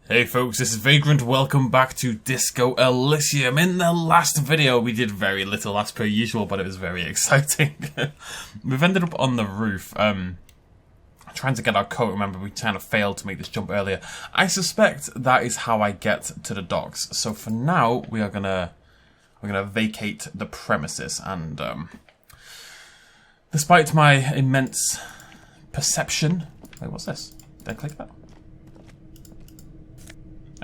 Hey folks, this is Vagrant. Welcome back to Disco Elysium. In the last video, we did very little as per usual, but it was very exciting. We've ended up on the roof, trying to get our coat. Remember, we kind of failed to make this jump earlier. I suspect that is how I get to the docks. So for now, we're gonna vacate the premises, and despite my immense perception, wait, what's this? Did I click that?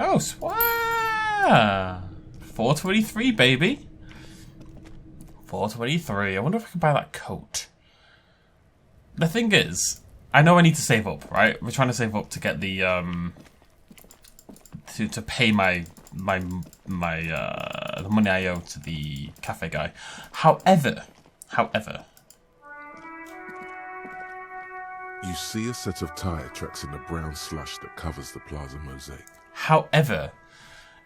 Oh, swag! 423, baby. 423. I wonder if I can buy that coat. The thing is, I know I need to save up, right? We're trying to save up to get the to pay the money I owe to the cafe guy. However, you see a set of tire tracks in the brown slush that covers the plaza mosaic. However,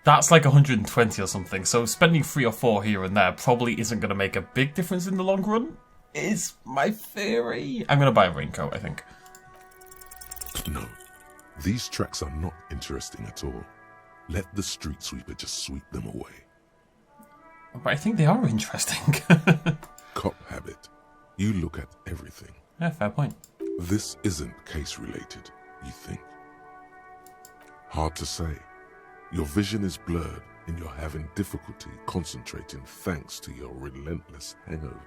that's like 120 or something, so spending 3 or 4 here and there probably isn't going to make a big difference in the long run, is my theory. I'm going to buy a raincoat, I think. No, these tracks are not interesting at all. Let the street sweeper just sweep them away. But I think they are interesting. Cop habit. You look at everything. Yeah, fair point. This isn't case-related, you think. Hard to say. Your vision is blurred and you're having difficulty concentrating thanks to your relentless hangover.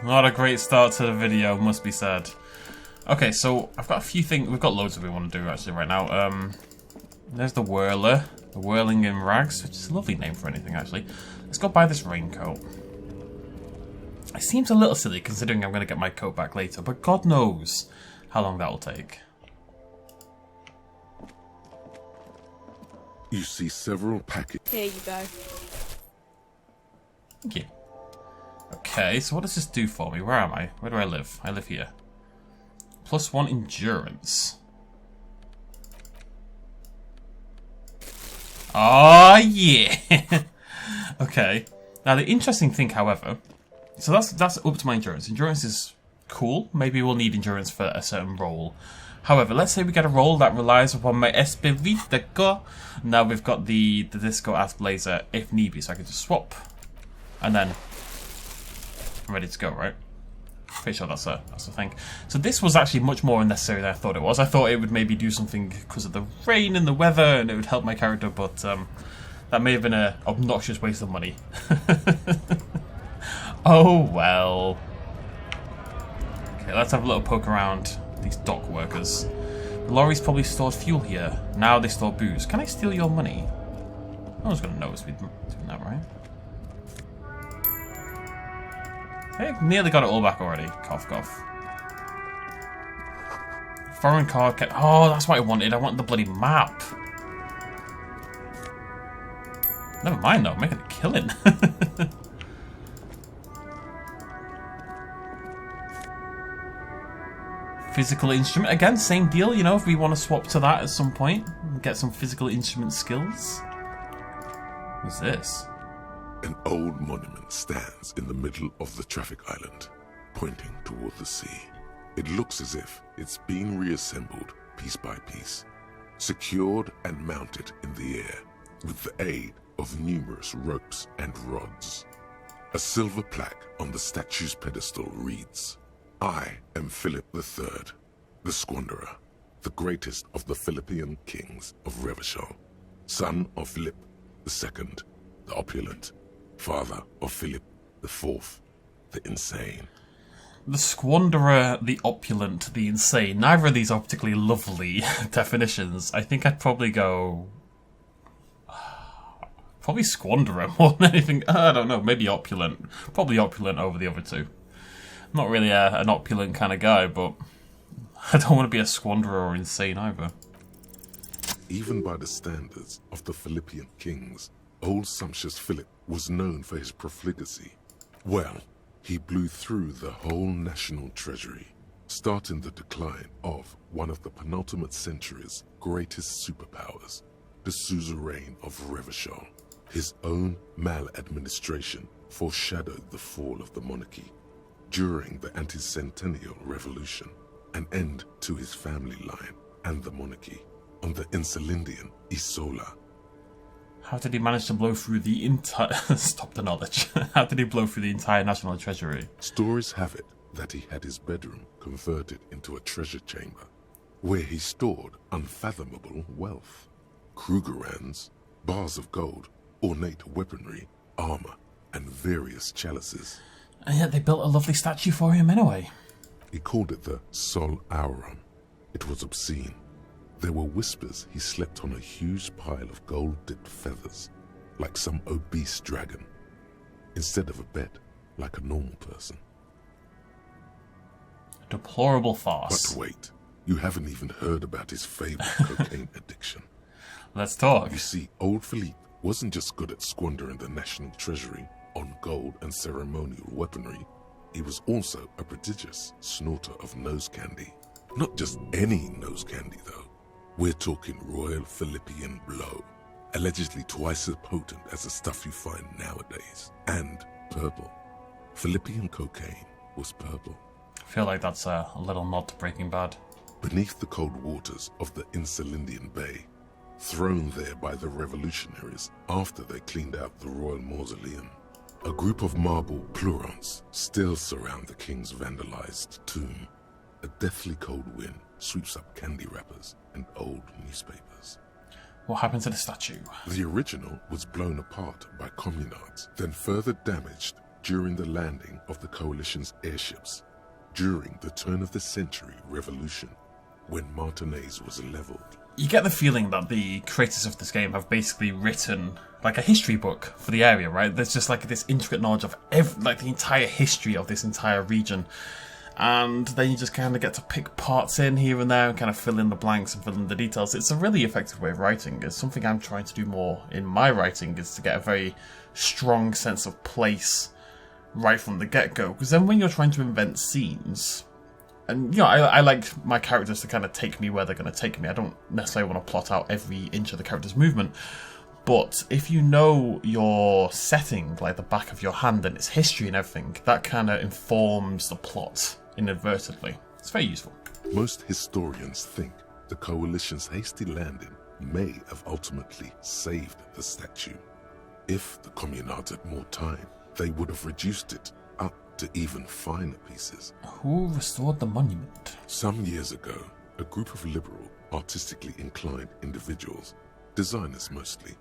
Not a great start to the video, must be said. Okay, so I've got a few things. We've got loads that we want to do actually right now. There's the whirler, the whirling in rags, which is a lovely name for anything actually. Let's go buy this raincoat. It seems a little silly considering I'm going to get my coat back later, but God knows how long that will take. You see several packets. Here you go. Thank you. Okay, so what does this do for me? Where am I? Where do I live? I live here. +1 endurance. Oh yeah! Okay. Now the interesting thing, however, so that's up to my endurance. Endurance is cool. Maybe we'll need endurance for a certain role. However, let's say we get a role that relies upon my espirito. Now we've got the disco ass blazer if need be, so I can just swap. And then I'm ready to go, right? Pretty sure that's a thing. So this was actually much more unnecessary than I thought it was. I thought it would maybe do something because of the rain and the weather and it would help my character, but that may have been an obnoxious waste of money. Oh well. Okay, let's have a little poke around these dock workers. The lorries probably stored fuel here. Now they store booze. Can I steal your money? No one's going to notice me doing that, right? I've nearly got it all back already. Cough, cough. Foreign card kept... Oh, that's what I wanted. I want the bloody map. Never mind, though. I'm making a killing. Physical instrument. Again, same deal, you know, if we want to swap to that at some point. Get some physical instrument skills. What's this? An old monument stands in the middle of the traffic island, pointing toward the sea. It looks as if it's been reassembled piece by piece, secured and mounted in the air with the aid of numerous ropes and rods. A silver plaque on the statue's pedestal reads, "I am Philip III, the Squanderer, the greatest of the Philippian kings of Revachol, son of Philip II, the opulent, father of Philip IV, the insane." The Squanderer, the opulent, the insane. Neither of these are particularly lovely definitions. I think I'd probably go... Probably Squanderer more than anything. I don't know, maybe opulent. Probably opulent over the other two. I'm not really an opulent kind of guy, but I don't want to be a squanderer or insane either. Even by the standards of the Philippian kings, old sumptuous Philip was known for his profligacy. Well, he blew through the whole national treasury, starting the decline of one of the penultimate century's greatest superpowers, the suzerain of Revachol. His own maladministration foreshadowed the fall of the monarchy. During the anti-centennial revolution, an end to his family line and the monarchy on the Insulindian Isola. How did he manage to blow through the entire... Stop the knowledge. How did he blow through the entire national treasury? Stories have it that he had his bedroom converted into a treasure chamber, where he stored unfathomable wealth. Krugerrands, bars of gold, ornate weaponry, armor, and various chalices. And yet they built a lovely statue for him anyway. He called it the Sol Auron. It was obscene. There were whispers he slept on a huge pile of gold-dipped feathers, like some obese dragon, instead of a bed, like a normal person. Deplorable farce. But wait, you haven't even heard about his fabled cocaine addiction. Let's talk. You see, old Philippe wasn't just good at squandering the national treasury on gold and ceremonial weaponry. He was also a prodigious snorter of nose candy. Not just any nose candy, though. We're talking Royal Philippian Blow, allegedly twice as potent as the stuff you find nowadays. And purple. Philippian cocaine was purple. I feel like that's a little nod to Breaking Bad. Beneath the cold waters of the Insulindian Bay, thrown there by the revolutionaries after they cleaned out the royal mausoleum, a group of marble pleurons still surround the king's vandalized tomb. A deathly cold wind sweeps up candy wrappers and old newspapers. What happened to the statue? The original was blown apart by communards, then further damaged during the landing of the coalition's airships during the turn-of-the-century revolution, when Martinaise was leveled. You get the feeling that the creators of this game have basically written like a history book for the area, right? There's just like this intricate knowledge of the entire history of this entire region. And then you just kind of get to pick parts in here and there and kind of fill in the blanks and fill in the details. It's a really effective way of writing. It's something I'm trying to do more in my writing, is to get a very strong sense of place right from the get-go. Because then when you're trying to invent scenes, and I like my characters to kind of take me where they're going to take me. I don't necessarily want to plot out every inch of the character's movement. But if you know your setting, like the back of your hand and its history and everything, that kind of informs the plot inadvertently. It's very useful. Most historians think the coalition's hasty landing may have ultimately saved the statue. If the communards had more time, they would have reduced it up to even finer pieces. Who restored the monument? Some years ago, a group of liberal, artistically inclined individuals, designers mostly,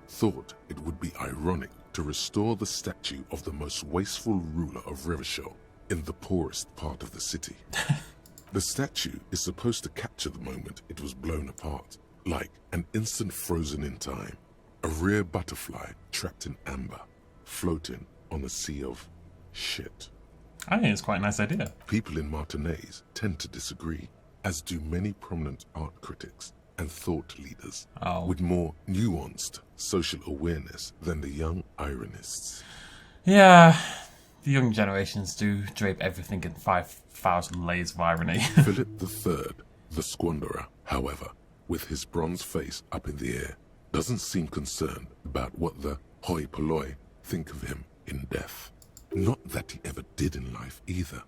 thought it would be ironic to restore the statue of the most wasteful ruler of Revachol in the poorest part of the city. The statue is supposed to capture the moment it was blown apart, like an instant frozen in time, a rare butterfly trapped in amber, floating on a sea of shit. I think it's quite a nice idea. People in Martinaise tend to disagree, as do many prominent art critics and thought leaders with more nuanced social awareness than the young ironists. Yeah, the young generations do drape everything in 5,000 layers of irony. Philip III, the squanderer, however, with his bronze face up in the air, doesn't seem concerned about what the hoi polloi think of him in death. Not that he ever did in life either.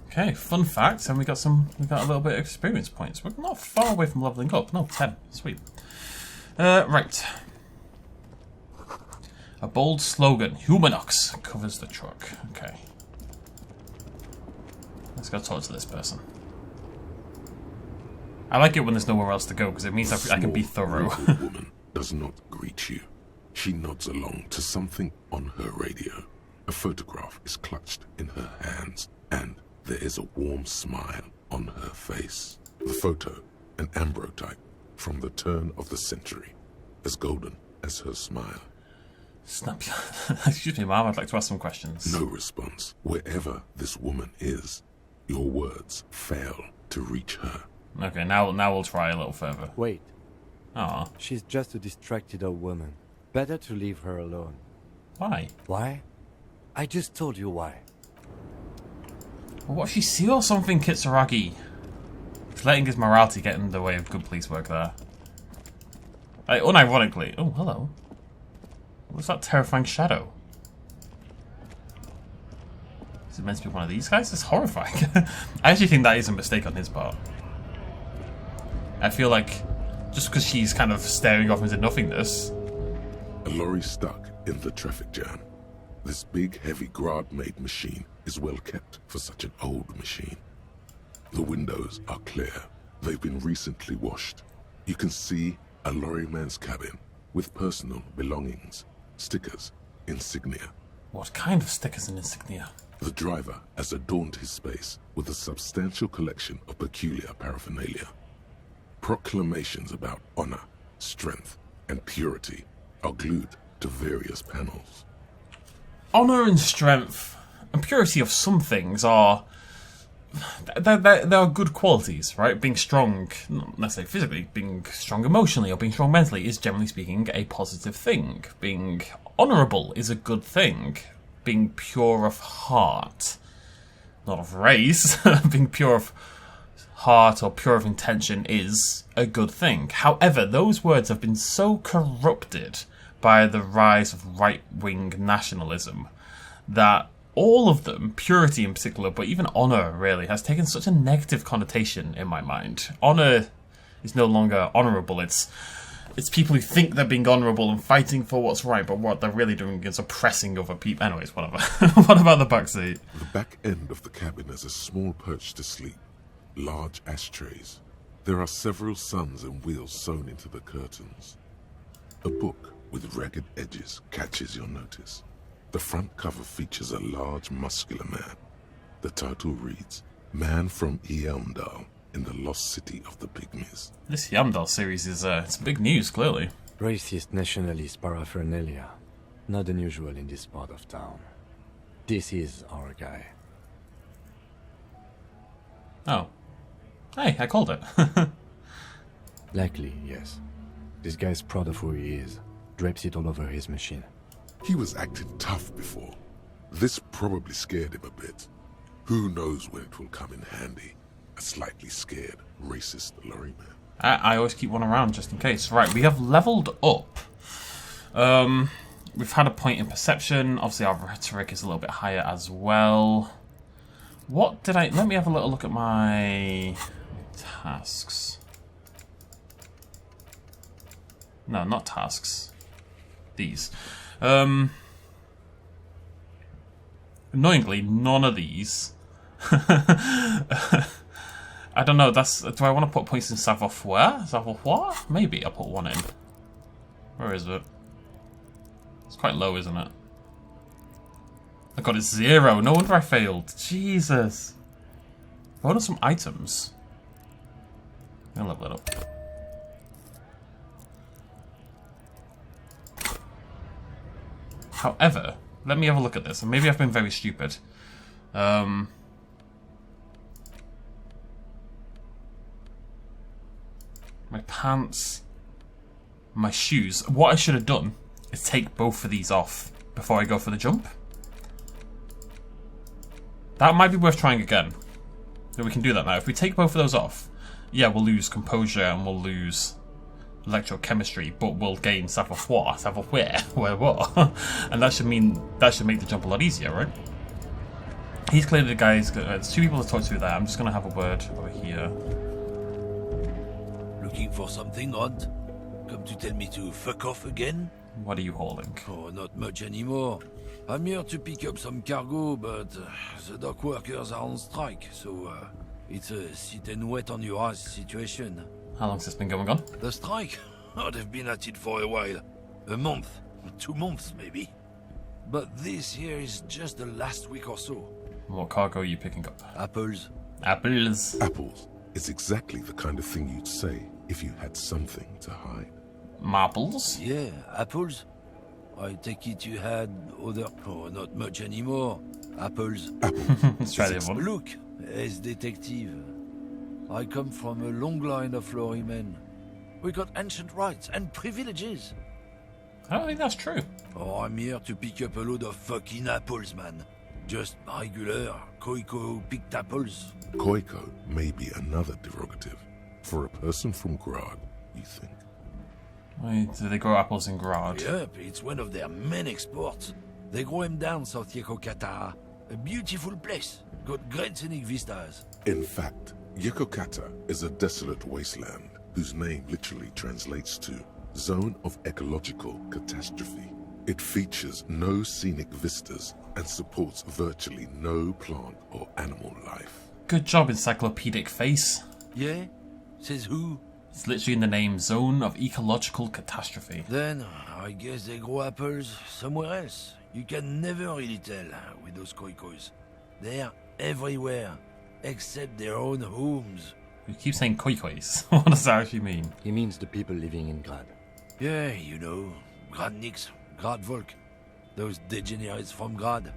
Okay, fun fact, and we got a little bit of experience points. We're not far away from leveling up. No, 10. Sweet. Right. A bold slogan, Humanox, covers the truck. Okay. Let's go talk to this person. I like it when there's nowhere else to go, because it means I can be thorough. The woman does not greet you. She nods along to something on her radio. A photograph is clutched in her hands, and there is a warm smile on her face. The photo, an ambrotype from the turn of the century, as golden as her smile. Snap. Excuse me, ma'am, I'd like to ask some questions. No response. Wherever this woman is, your words fail to reach her. Okay, now we'll try a little further. Wait. Aw. She's just a distracted old woman. Better to leave her alone. Why? Why? I just told you why. Well, what if she see or something, Kitsuragi? He's letting his morality get in the way of good police work there. Like, unironically. Oh, hello. What's that terrifying shadow? Is it meant to be one of these guys? It's horrifying. I actually think that is a mistake on his part. I feel like just because she's kind of staring off into nothingness. A lorry stuck in the traffic jam. This big, heavy Grad-made machine is well kept for such an old machine. The windows are clear. They've been recently washed. You can see a lorryman's cabin with personal belongings, stickers, insignia. What kind of stickers and insignia? The driver has adorned his space with a substantial collection of peculiar paraphernalia. Proclamations about honor, strength, and purity are glued to various panels. Honor and strength and purity of some things are... They are good qualities, right? Being strong, not necessarily physically, being strong emotionally or being strong mentally is, generally speaking, a positive thing. Being honourable is a good thing. Being pure of heart, not of race, being pure of heart or pure of intention is a good thing. However, those words have been so corrupted by the rise of right-wing nationalism that all of them, purity in particular, but even honour really, has taken such a negative connotation in my mind. Honour is no longer honourable. It's people who think they're being honourable and fighting for what's right, but what they're really doing is oppressing other people. Anyways, whatever. What about the back seat? The back end of the cabin has a small perch to sleep, large ashtrays. There are several suns and wheels sewn into the curtains. A book with ragged edges catches your notice. The front cover features a large, muscular man. The title reads, Man from Yamdal in the Lost City of the Pygmies. This Yamdal series is it's big news, clearly. Racist nationalist paraphernalia. Not unusual in this part of town. This is our guy. Oh. Hey, I called it. Likely, yes. This guy's proud of who he is. Drapes it all over his machine. He was acting tough before. This probably scared him a bit. Who knows when it will come in handy? A slightly scared, racist lorryman. I always keep one around just in case. Right, we have leveled up. We've had a point in perception. Obviously, our rhetoric is a little bit higher as well. What did I... Let me have a little look at my tasks. No, not tasks. These. Annoyingly, none of these. I don't know, do I want to put points in savoir-faire? Savoir-faire? Maybe I'll put one in. Where is it? It's quite low, isn't it? I got it 0. No wonder I failed. Jesus. I wanted some items. I'm gonna level it up. However, let me have a look at this. And maybe I've been very stupid. My pants, my shoes. What I should have done is take both of these off before I go for the jump. That might be worth trying again. So we can do that now. If we take both of those off, yeah, we'll lose composure and we'll lose electrochemistry, but we'll gain savoir-faire, what? And that should make the jump a lot easier, right? He's clearly the guy. There's 2 people to talk to there. I'm just gonna have a word over here. Looking for something odd? Come to tell me to fuck off again? What are you hauling? Oh, not much anymore. I'm here to pick up some cargo, but the dock workers are on strike, so it's a sit and wait on your ass situation. How long's this been going on? The strike? Oh, they've been at it for a while. A month, 2 months maybe. But this here is just the last week or so. What cargo are you picking up? Apples. Apples. Apples is exactly the kind of thing you'd say if you had something to hide. Marbles? Yeah, apples. I take it you had other... Oh, not much anymore. Apples. Let's try the other one. Look, as detective. I come from a long line of lorrymen. We got ancient rights and privileges. I don't think that's true. Oh, I'm here to pick up a load of fucking apples, man. Just regular, Koiko-picked apples. Koiko may be another derogative. For a person from Grad, you think? Wait, do they grow apples in Grad? Yep, it's one of their main exports. They grow them down South Yekokata. A beautiful place. Got great scenic vistas. In fact, Yekokata is a desolate wasteland whose name literally translates to Zone of Ecological Catastrophe. It features no scenic vistas and supports virtually no plant or animal life. Good job, encyclopedic face. Yeah? Says who? It's literally in the name, Zone of Ecological Catastrophe. Then, I guess they grow apples somewhere else. You can never really tell with those koikos. They're everywhere, except their own homes. You keep saying koikois. What does that actually mean? He means the people living in Grad. Yeah, you know, Gradniks, Gradvolk, those degenerates from Grad.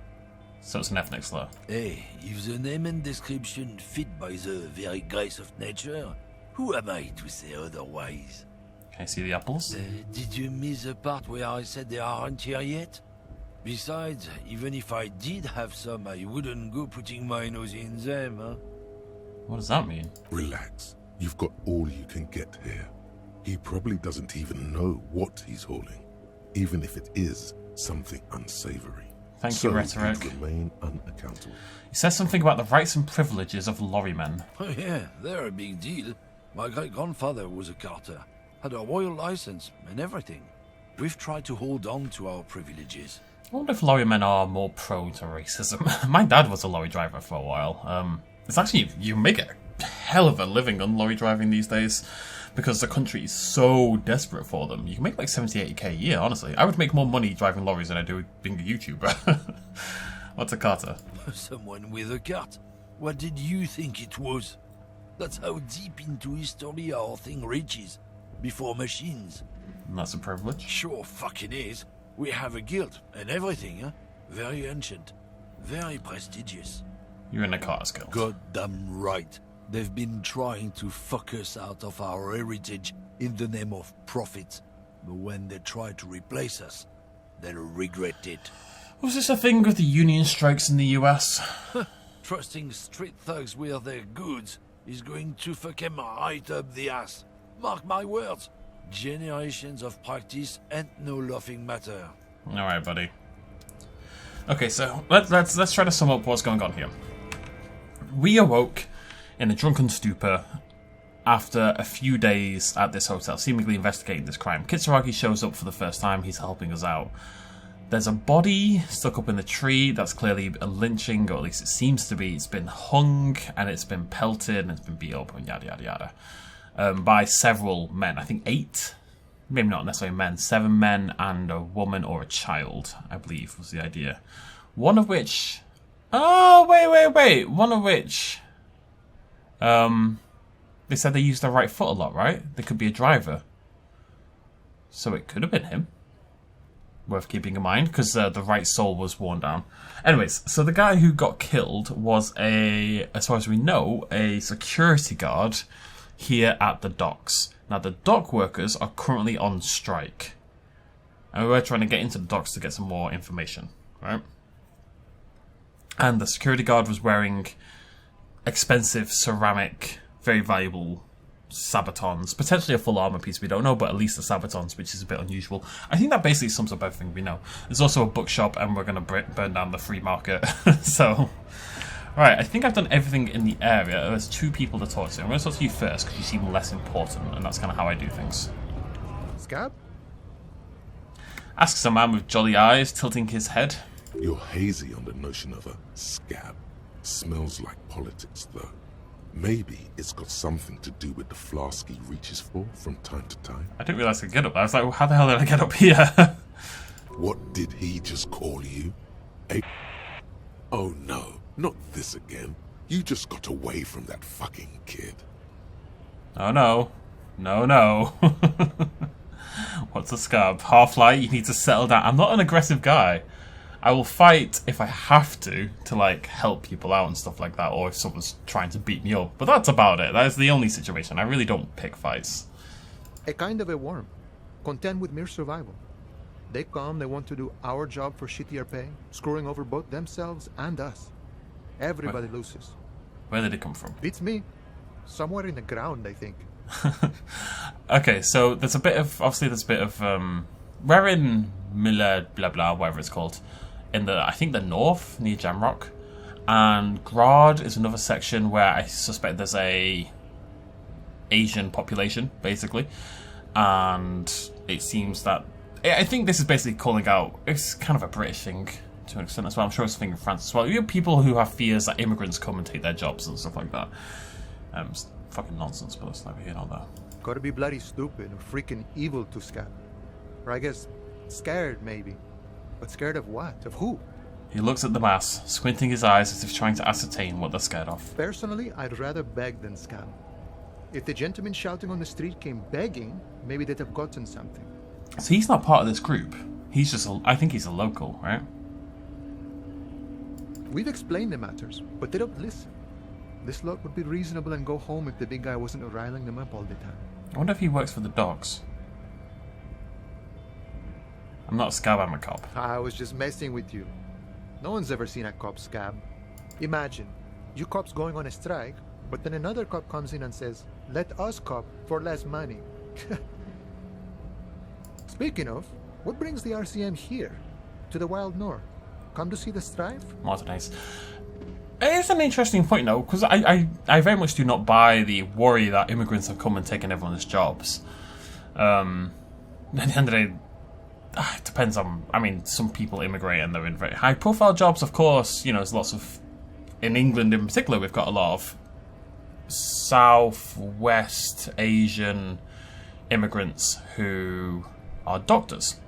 So it's an ethnic slur. Hey, if the name and description fit by the very grace of nature, who am I to say otherwise? Can I see the apples? Did you miss the part where I said they aren't here yet? Besides, even if I did have some, I wouldn't go putting my nose in them, huh? What does that mean? Relax. You've got all you can get here. He probably doesn't even know what he's hauling, even if it is something unsavory. Thank you, Rhetoric. So remain unaccountable. He says something about the rights and privileges of lorrymen. Oh yeah, they're a big deal. My great-grandfather was a carter, had a royal license and everything. We've tried to hold on to our privileges. I wonder if lorrymen are more prone to racism. My dad was a lorry driver for a while. It's actually, you make a hell of a living on lorry driving these days because the country is so desperate for them. You can make like 70-80k a year, honestly. I would make more money driving lorries than I do being a YouTuber. What's a carter? Someone with a cart. What did you think it was? That's how deep into history our thing reaches. Before machines. And that's a privilege. Sure fucking is. We have a guild and everything, huh? Very ancient. Very prestigious. You're in a carter's guild. Goddamn right. They've been trying to fuck us out of our heritage in the name of profit. But when they try to replace us, they'll regret it. Was this a thing with the union strikes in the US? Trusting street thugs with their goods is going to fuck 'em right up the ass. Mark my words. Generations of practice and no laughing matter. Alright, buddy. Okay, so let's try to sum up what's going on here. We awoke in a drunken stupor after a few days at this hotel, seemingly investigating this crime. Kitsuragi shows up for the first time. He's helping us out. There's a body stuck up in the tree. That's clearly a lynching, or at least it seems to be. It's been hung, and it's been pelted, and it's been beat up, and yada, yada, yada. By several men. I think 8. Maybe not necessarily men. 7 men and a woman or a child, I believe, was the idea. One of which... Oh, wait. One of which... They said they used their right foot a lot, right? They could be a driver. So it could have been him. Worth keeping in mind, because the right sole was worn down. Anyways, so the guy who got killed was as far as we know, a security guard here at the docks. Now, the dock workers are currently on strike. And we're trying to get into the docks to get some more information, right? And the security guard was wearing expensive ceramic, very valuable sabatons. Potentially a full armor piece, we don't know, but at least the sabatons, which is a bit unusual. I think that basically sums up everything we know. There's also a bookshop, and we're going to burn down the free market. So... Right, I think I've done everything in the area. There's 2 people to talk to. I'm going to talk to you first because you seem less important, and that's kind of how I do things. Scab? Asks a man with jolly eyes, tilting his head. You're hazy on the notion of a scab. Smells like politics, though. Maybe it's got something to do with the flask he reaches for from time to time. I didn't realise I could get up. I was like, well, how the hell did I get up here? What did he just call you? Oh no. Not this again. You just got away from that fucking kid. Oh no. No. What's a scab? Half-light, you need to settle down. I'm not an aggressive guy. I will fight if I have to like, help people out and stuff like that, or if someone's trying to beat me up. But that's about it. That is the only situation. I really don't pick fights. A kind of a worm, content with mere survival. They come, they want to do our job for shittier pay, screwing over both themselves and us. Everybody loses. Where did it come from? Beats me. Somewhere in the ground, I think. Okay, so there's a bit of... Obviously, there's a bit of... we're in Miller, blah, blah, whatever it's called. In the... I think the north, near Jamrock. And Grad is another section where I suspect there's a Asian population, basically. And it seems that... I think this is basically calling out... It's kind of a British thing, to an extent as well. I'm sure it's a thing in France as well. You have people who have fears that immigrants come and take their jobs and stuff like that. It's fucking nonsense, but it's never here nor there. Gotta be bloody stupid or freaking evil to scab. Or I guess scared, maybe. But scared of what? Of who? He looks at the mass, squinting his eyes as if trying to ascertain what they're scared of. Personally, I'd rather beg than scab. If the gentleman shouting on the street came begging, maybe they'd have gotten something. So he's not part of this group. He's just I think he's a local, right? We've explained the matters, but they don't listen. This lot would be reasonable and go home if the big guy wasn't riling them up all the time. I wonder if he works for the dogs. I'm not a scab, I'm a cop. I was just messing with you. No one's ever seen a cop scab. Imagine, you cops going on a strike, but then another cop comes in and says, let us cop for less money. Speaking of, what brings the RCM here? To the Wild North? Come to see the strife? Modernize. It's an interesting point, though, because I very much do not buy the worry that immigrants have come and taken everyone's jobs. At the end of the day, it depends on... I mean, some people immigrate and they're in very high-profile jobs, of course. You know, there's lots of... In England in particular, we've got a lot of Southwest Asian immigrants who are doctors.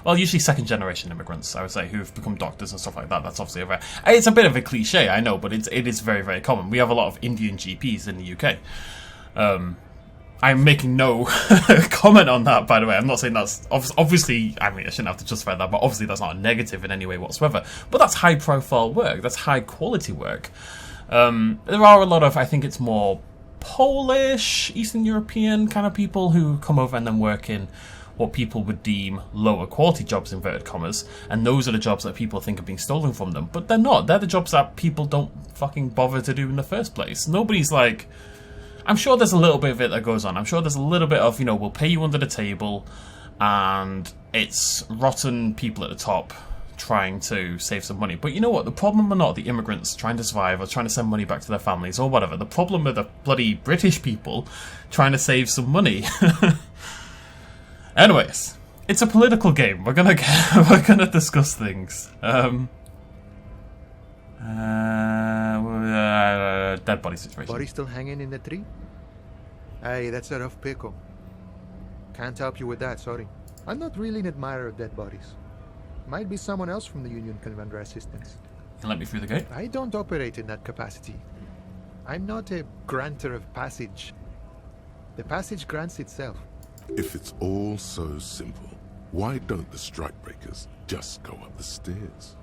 Well, usually second-generation immigrants, I would say, who've become doctors and stuff like that. That's obviously it's a bit of a cliche, I know, but it is very, very common. We have a lot of Indian GPs in the UK. I'm making no comment on that, by the way. I'm not saying that's... Obviously, I mean, I shouldn't have to justify that, but obviously that's not a negative in any way whatsoever. But that's high-profile work. That's high-quality work. There are a lot of, I think it's more Polish, Eastern European kind of people who come over and then work in what people would deem lower quality jobs, inverted commas, and those are the jobs that people think are being stolen from them. But they're not. They're the jobs that people don't fucking bother to do in the first place. Nobody's like... I'm sure there's a little bit of it that goes on. I'm sure there's a little bit of, you know, we'll pay you under the table, and it's rotten people at the top trying to save some money. But you know what? The problem are not the immigrants trying to survive or trying to send money back to their families or whatever. The problem are the bloody British people trying to save some money. Anyways, it's a political game. We're gonna discuss things. Dead body situation. Body still hanging in the tree? Hey, that's a rough pickle. Can't help you with that, sorry. I'm not really an admirer of dead bodies. Might be someone else from the Union can render assistance. You can let me through the gate? I don't operate in that capacity. I'm not a granter of passage. The passage grants itself. If it's all so simple, why don't the strikebreakers just go up the stairs?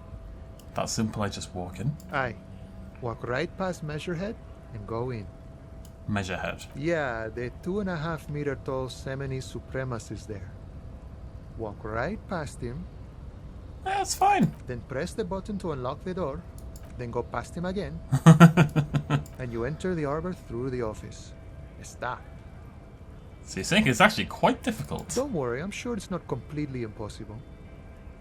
That's simple, I just walk in. Aye. Walk right past Measurehead and go in. Measurehead. Yeah, the 2.5 meter tall Semini supremacist there. Walk right past him. Yeah, that's fine. Then press the button to unlock the door. Then go past him again. And you enter the arbor through the office. Está. So you're saying it's actually quite difficult? Don't worry, I'm sure it's not completely impossible.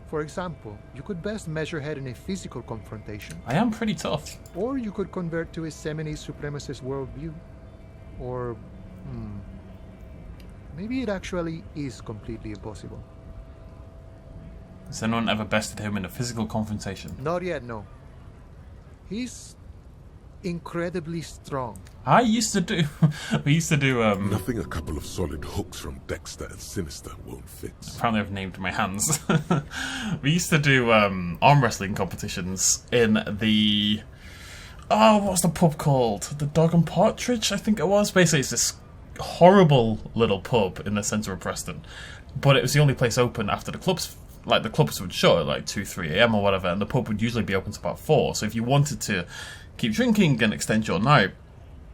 For example, you could best Measurehead in a physical confrontation. I am pretty tough. Or you could convert to a Semini supremacist worldview. Or... maybe it actually is completely impossible. Has anyone ever bested him in a physical confrontation? Not yet, no. He's incredibly strong. We used to do Nothing a couple of solid hooks from Dexter and Sinister won't fix. Apparently I've named my hands. We used to do arm wrestling competitions in the... Oh, what's the pub called? The Dog and Partridge, I think it was. Basically, it's this horrible little pub in the centre of Preston. But it was the only place open after the clubs... Like, the clubs would shut at like 2, 3 a.m. or whatever, and the pub would usually be open to about 4. So if you wanted to keep drinking and extend your night...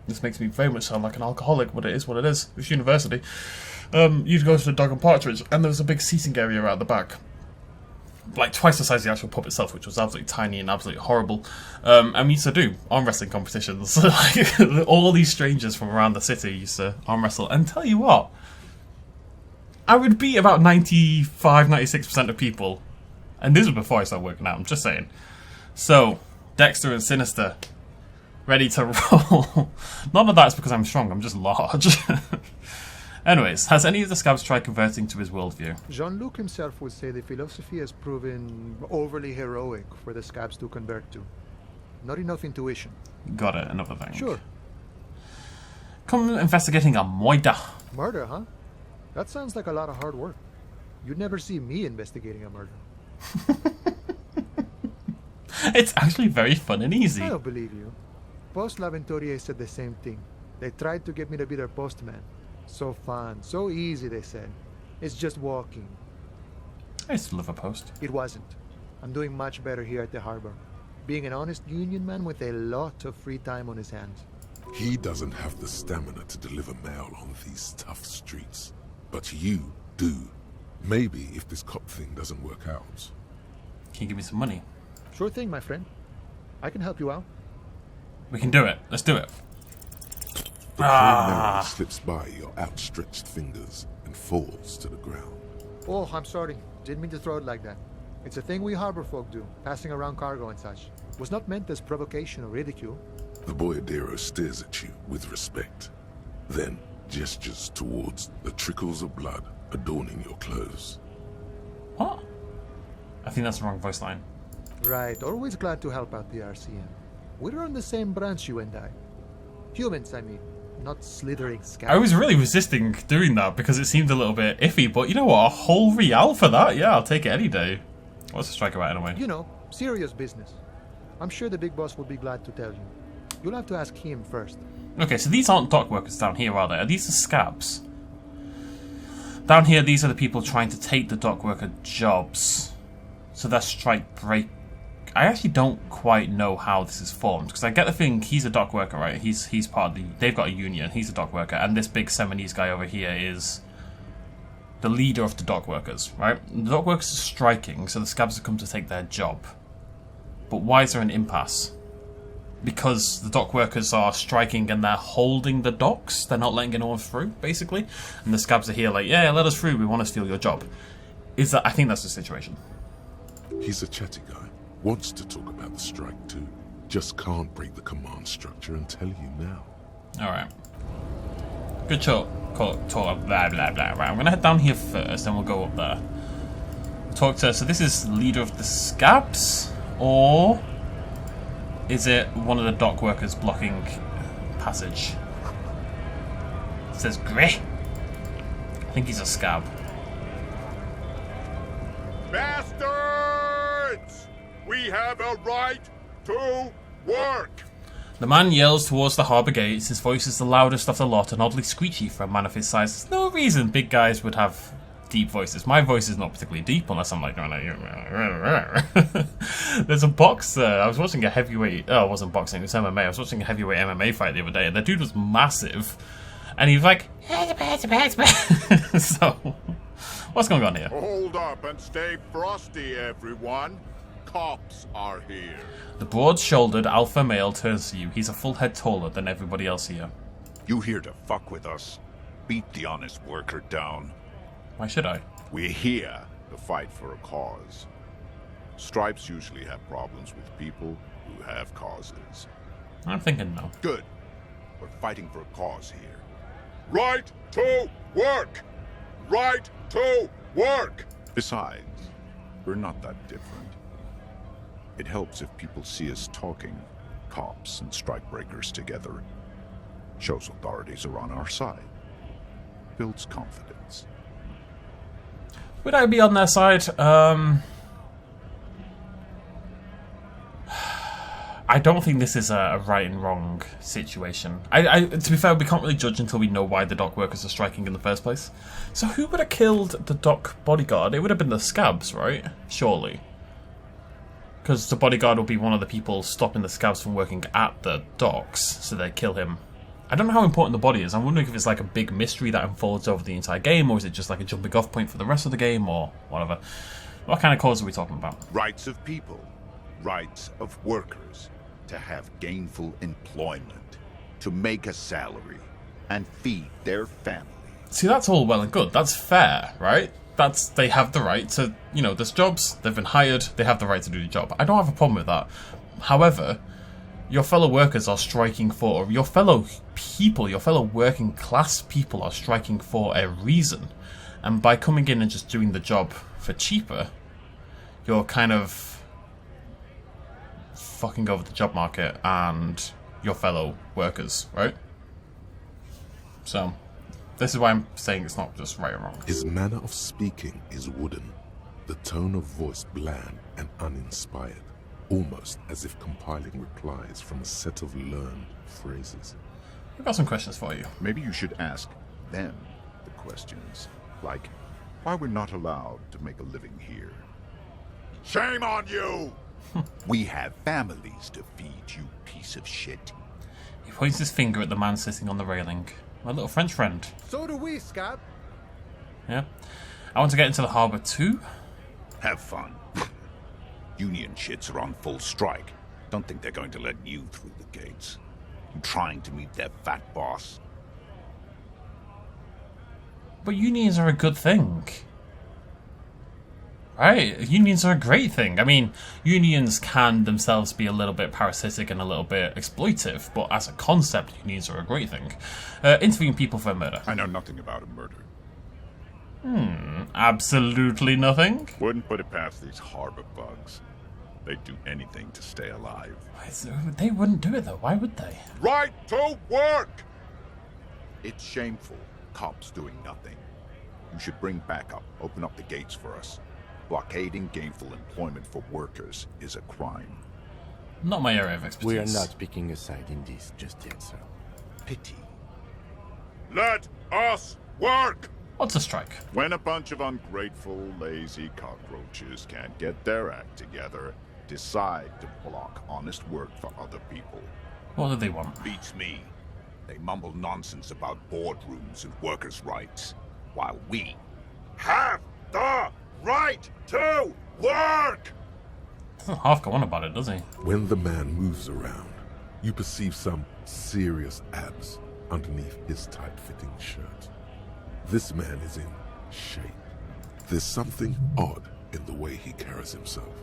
This makes me very much sound like an alcoholic, but it is what it is. It's university. You'd go to the Dog and Partridge, and there was a big seating area out the back. Like, twice the size of the actual pub itself, which was absolutely tiny and absolutely horrible. And we used to do arm wrestling competitions. Like, all these strangers from around the city used to arm wrestle. And tell you what, I would beat about 95, 96% of people. And this was before I started working out, I'm just saying. So, Dexter and Sinister, ready to roll. Not that that's because I'm strong, I'm just large. Anyways, has any of the scabs tried converting to his worldview? Jean-Luc himself would say the philosophy has proven overly heroic for the scabs to convert to. Not enough intuition. Got it, another thing. Sure. Come investigating a murder. Murder, huh? That sounds like a lot of hard work. You'd never see me investigating a murder. It's actually very fun and easy. I don't believe you. Post L'Aventurier said the same thing. They tried to get me to be their postman. So fun, so easy, they said. It's just walking. I used to love a post. It wasn't. I'm doing much better here at the harbor. Being an honest union man with a lot of free time on his hands. He doesn't have the stamina to deliver mail on these tough streets. But you do. Maybe if this cop thing doesn't work out. Can you give me some money? Sure thing, my friend. I can help you out. We can do it. Let's do it. The mail slips by your outstretched fingers and falls to the ground. Oh, I'm sorry. Didn't mean to throw it like that. It's a thing we harbor folk do, passing around cargo and such. Was not meant as provocation or ridicule. The boyardero stares at you with respect, then gestures towards the trickles of blood adorning your clothes. What? I think that's the wrong voice line. Right, always glad to help out the RCM. We're on the same branch, you and I. Humans, I mean, not slithering scabs. I was really resisting doing that because it seemed a little bit iffy, but you know what? A whole real for that? Yeah, I'll take it any day. What's the strike about anyway? You know, serious business. I'm sure the big boss will be glad to tell you. You'll have to ask him first. Okay, so these aren't dock workers down here, are they? Are these the scabs? Down here, these are the people trying to take the dock worker jobs. So that's strike break. I actually don't quite know how this is formed, because I get the feeling he's a dock worker, right? He's part of the... They've got a union, he's a dock worker, and this big Seminese guy over here is the leader of the dock workers, right? The dock workers are striking, so the scabs have come to take their job. But why is there an impasse? Because the dock workers are striking and they're holding the docks, they're not letting anyone through, basically. And the scabs are here like, yeah, let us through, we want to steal your job. Is that? I think that's the situation. He's a chatty guy. Wants to talk about the strike too. Just can't break the command structure and tell you now. Alright. Good talk. Blah, blah, blah, blah. Right, I'm going to head down here first, then we'll go up there. Talk to... So this is leader of the scabs? Or is it one of the dock workers blocking passage? It says Grey. I think he's a scab. Bastards! We have a right to work! The man yells towards the harbour gates. His voice is the loudest of the lot and oddly screechy for a man of his size. There's no reason big guys would have deep voices. My voice is not particularly deep unless I'm like... There's a boxer. I was watching a heavyweight... Oh, it wasn't boxing, it was MMA. I was watching a heavyweight MMA fight the other day and the dude was massive. And he was like... So... What's going on here? Hold up and stay frosty, everyone. Cops are here. The broad-shouldered alpha male turns to you. He's a full head taller than everybody else here. You here to fuck with us? Beat the honest worker down. Why should I? We're here to fight for a cause. Stripes usually have problems with people who have causes. I'm thinking no. Good. We're fighting for a cause here. Right to work! Right to work! Besides, we're not that different. It helps if people see us talking, cops and strikebreakers together. Shows authorities are on our side. Builds confidence. Would I be on their side? I don't think this is a right and wrong situation. To be fair, we can't really judge until we know why the dock workers are striking in the first place. So who would have killed the dock bodyguard? It would have been the scabs, right? Surely. Because the bodyguard will be one of the people stopping the scabs from working at the docks, so they kill him. I don't know how important the body is. I'm wondering if it's like a big mystery that unfolds over the entire game, or is it just like a jumping off point for the rest of the game, or whatever. What kind of cause are we talking about? Rights of people. Rights of workers. To have gainful employment. To make a salary. And feed their family. See, that's all well and good. That's fair, right? They have the right to, you know, there's jobs, they've been hired, they have the right to do the job. I don't have a problem with that. However, your fellow workers are striking for, or your fellow people, your fellow working class people are striking for a reason. And by coming in and just doing the job for cheaper, you're kind of fucking over the job market and your fellow workers, right? So, this is why I'm saying it's not just right or wrong. His manner of speaking is wooden, the tone of voice bland and uninspired, almost as if compiling replies from a set of learned phrases. I've got some questions for you. Maybe you should ask them the questions, like why we're not allowed to make a living here. Shame on you! We have families to feed, you piece of shit. He points his finger at the man sitting on the railing. My little French friend. So do we, Scott. Yeah. I want to get into the harbour too. Have fun. Union shits are on full strike. Don't think they're going to let you through the gates. You trying to meet their fat boss? But unions are a good thing. Right? Unions are a great thing. I mean, unions can themselves be a little bit parasitic and a little bit exploitive, but as a concept, unions are a great thing. Interviewing people for murder. I know nothing about a murder. Absolutely nothing. Wouldn't put it past these harbor bugs. They'd do anything to stay alive. They wouldn't do it though. Why would they? Right to work! It's shameful. Cops doing nothing. You should bring backup. Open up the gates for us. Blockading gainful employment for workers is a crime. Not my area of expertise. We are not picking a side in this just yet, sir. Pity. Let us work! What's a strike? When a bunch of ungrateful, lazy cockroaches can't get their act together, decide to block honest work for other people. What do they want? Beats me. They mumble nonsense about boardrooms and workers' rights, while we Have the right to work! Doesn't half go on about it, does he? When the man moves around, you perceive some serious abs underneath his tight-fitting shirt. This man is in shape. There's something odd in the way he carries himself.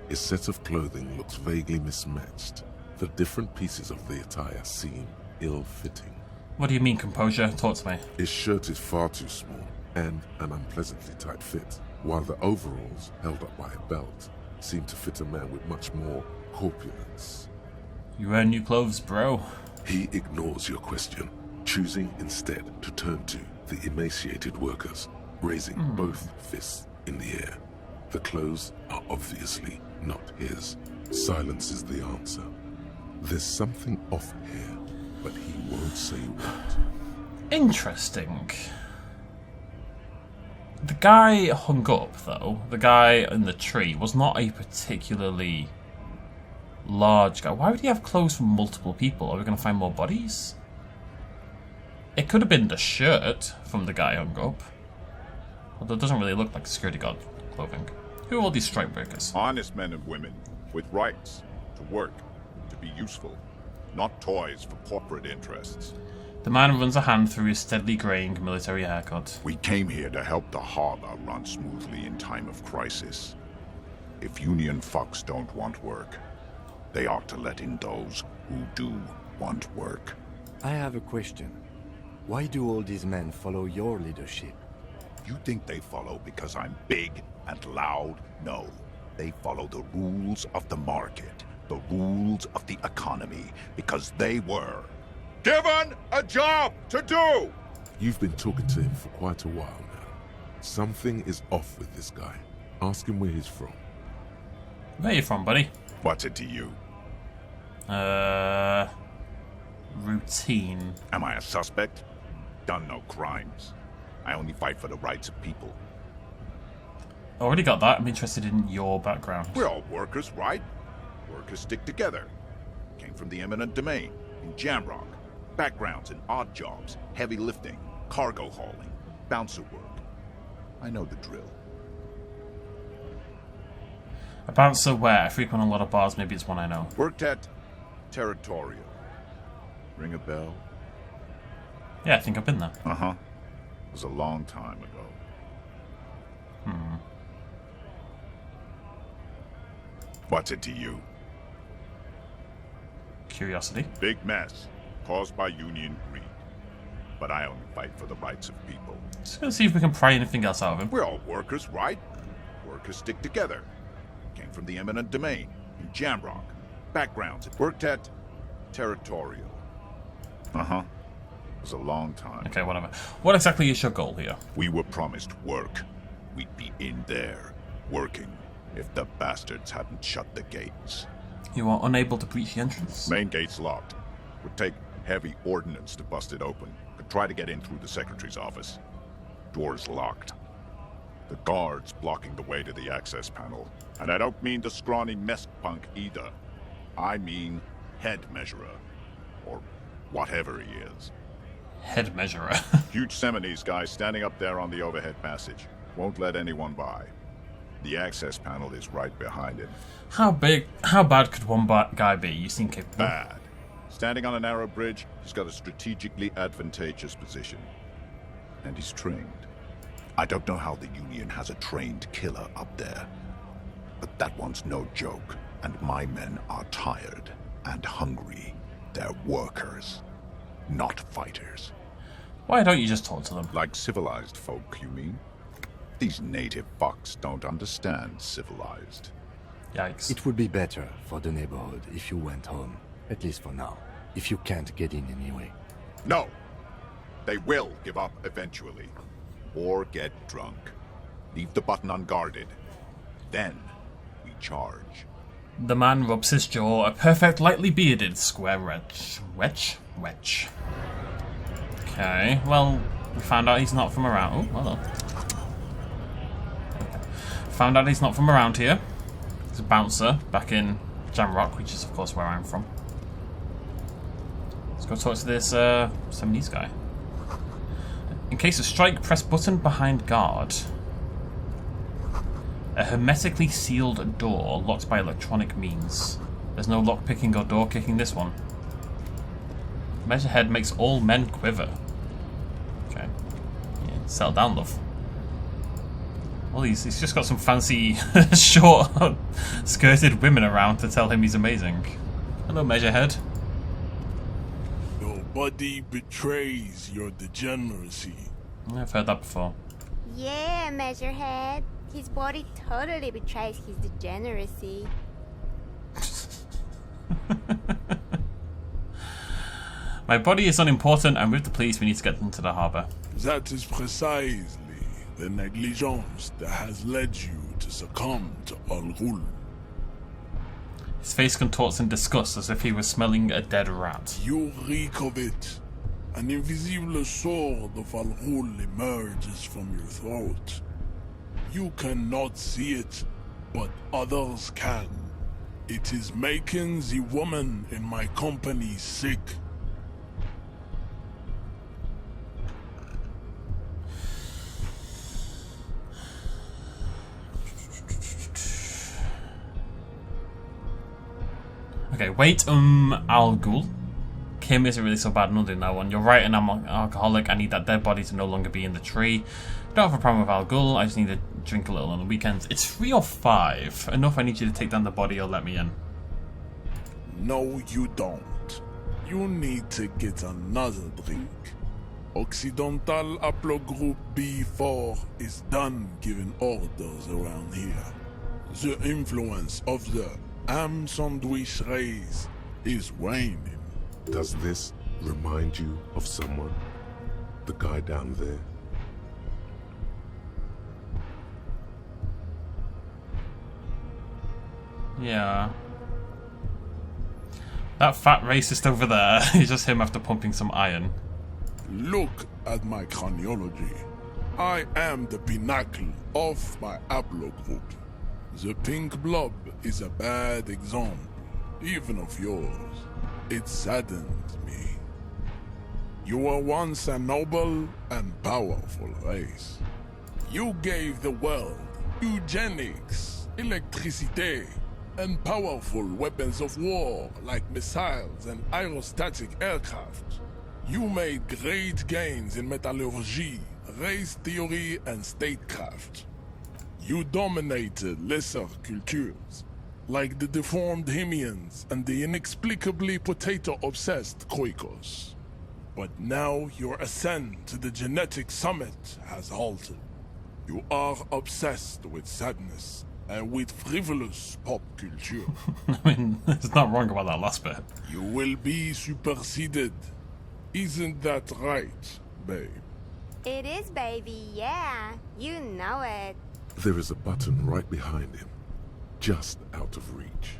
His set of clothing looks vaguely mismatched. The different pieces of the attire seem ill-fitting. What do you mean, composure? Talk to me. His shirt is far too small and an unpleasantly tight fit, while the overalls, held up by a belt, seem to fit a man with much more corpulence. You wear new clothes, bro. He ignores your question, choosing instead to turn to the emaciated workers, raising both fists in the air. The clothes are obviously not his. Silence is the answer. There's something off here, but he won't say what. Interesting. The guy hung up, though, the guy in the tree, was not a particularly large guy. Why would he have clothes for multiple people? Are we going to find more bodies? It could have been the shirt from the guy hung up. Although it doesn't really look like security guard clothing. Who are all these strike breakers? honest men and women with rights to work, to be useful, not toys for corporate interests. The man runs a hand through his steadily greying military haircut. We came here to help the harbor run smoothly in time of crisis. If union fucks don't want work, they ought to let in those who do want work. I have a question. Why do all these men follow your leadership? You think they follow because I'm big and loud? No. They follow the rules of the market, the rules of the economy, because they were Given a job to do! You've been talking to him for quite a while now. Something is off with this guy. Ask him where he's from. Where you from, buddy? What's it to you? Routine. Am I a suspect? Done no crimes. I only fight for the rights of people. Already got that. I'm interested in your background. We're all workers, right? Workers stick together. Came from the eminent domain, in Jamrock. Backgrounds in odd jobs, heavy lifting, cargo hauling, bouncer work. I know the drill. A bouncer where? I frequent a lot of bars. Maybe it's one I know. Worked at Territorial. Ring a bell? Yeah, I think I've been there. Uh-huh. It was a long time ago. What's it to you? curiosity. Big mess, caused by union greed. But I only fight for the rights of people. Just gonna see if we can pry anything else out of him. We're all workers, right? Workers stick together. Came from the eminent domain in Jamrock. Backgrounds worked at territorial. It was a long time. Okay, whatever. What exactly is your goal here? We were promised work. We'd be in there, working, if the bastards hadn't shut the gates. You are unable to breach the entrance. Main gate's locked. Would take heavy ordnance to bust it open. Could try to get in through the secretary's office. Door's locked. The guard's blocking the way to the access panel. And I don't mean the scrawny mess punk either. I mean head measurer. Or whatever he is. Head measurer. Huge Seminese guy standing up there on the overhead passage. Won't let anyone by. The access panel is right behind him. How bad could one guy be? You seem capable. Bad. Standing on a narrow bridge, he's got a strategically advantageous position. And he's trained. I don't know how the Union has a trained killer up there. But that one's no joke. And my men are tired and hungry. They're workers, not fighters. Why don't you just talk to them? Like civilized folk, you mean? These native fucks don't understand civilized. Yikes. It would be better for the neighborhood if you went home, at least for now, if you can't get in anyway. No! They will give up eventually. Or get drunk. Leave the button unguarded. Then we charge. The man rubs his jaw, a perfect lightly bearded square wretch. Okay, well, we found out he's not from around. Oh, well done. Found out he's not from around here. He's a bouncer back in Jamrock, which is of course where I'm from. Let's go talk to this Seminese guy. In case of strike, press button behind guard. A hermetically sealed door locked by electronic means. There's no lock picking or door kicking this one. Measurehead makes all men quiver. Okay. Yeah, settle down, love. Well, he's just got some fancy short skirted women around to tell him he's amazing. Hello, Measurehead. Your body betrays your degeneracy. I've heard that before. Yeah, Measurehead. His body totally betrays his degeneracy. My body is unimportant, and with the police we need to get them to the harbour. That is precisely the negligence that has led you to succumb to Al Ghul. His face contorts in disgust as if he was smelling a dead rat. You reek of it. An invisible sword of Al Ghul emerges from your throat. You cannot see it, but others can. It is making the woman in my company sick. Okay, wait, Al Ghul. Kim isn't really so bad, not doing that one. You're right, and I'm an alcoholic. I need that dead body to no longer be in the tree. Don't have a problem with Al Ghul. I just need to drink a little on the weekends. It's 3 or 5. Enough, I need you to take down the body or let me in. No, you don't. You need to get another drink. Occidental Haplogroup B4 is done giving orders around here. The influence of the ham sandwich race is waning. Does this remind you of someone? The guy down there? Yeah. That fat racist over there is just him after pumping some iron. Look at my craniology. I am the pinnacle of my haplogroup. The pink blob is a bad example, even of yours. It saddens me. You were once a noble and powerful race. You gave the world eugenics, electricity, and powerful weapons of war like missiles and aerostatic aircraft. You made great gains in metallurgy, race theory, and statecraft. You dominated lesser cultures. like the deformed Himians and the inexplicably potato-obsessed Koikos. But now your ascent to the genetic summit has halted. You are obsessed with sadness and with frivolous pop culture. I mean, there's not wrong about that last bit. You will be superseded. Isn't that right, babe? It is, baby, yeah. You know it. There is a button right behind him, just out of reach.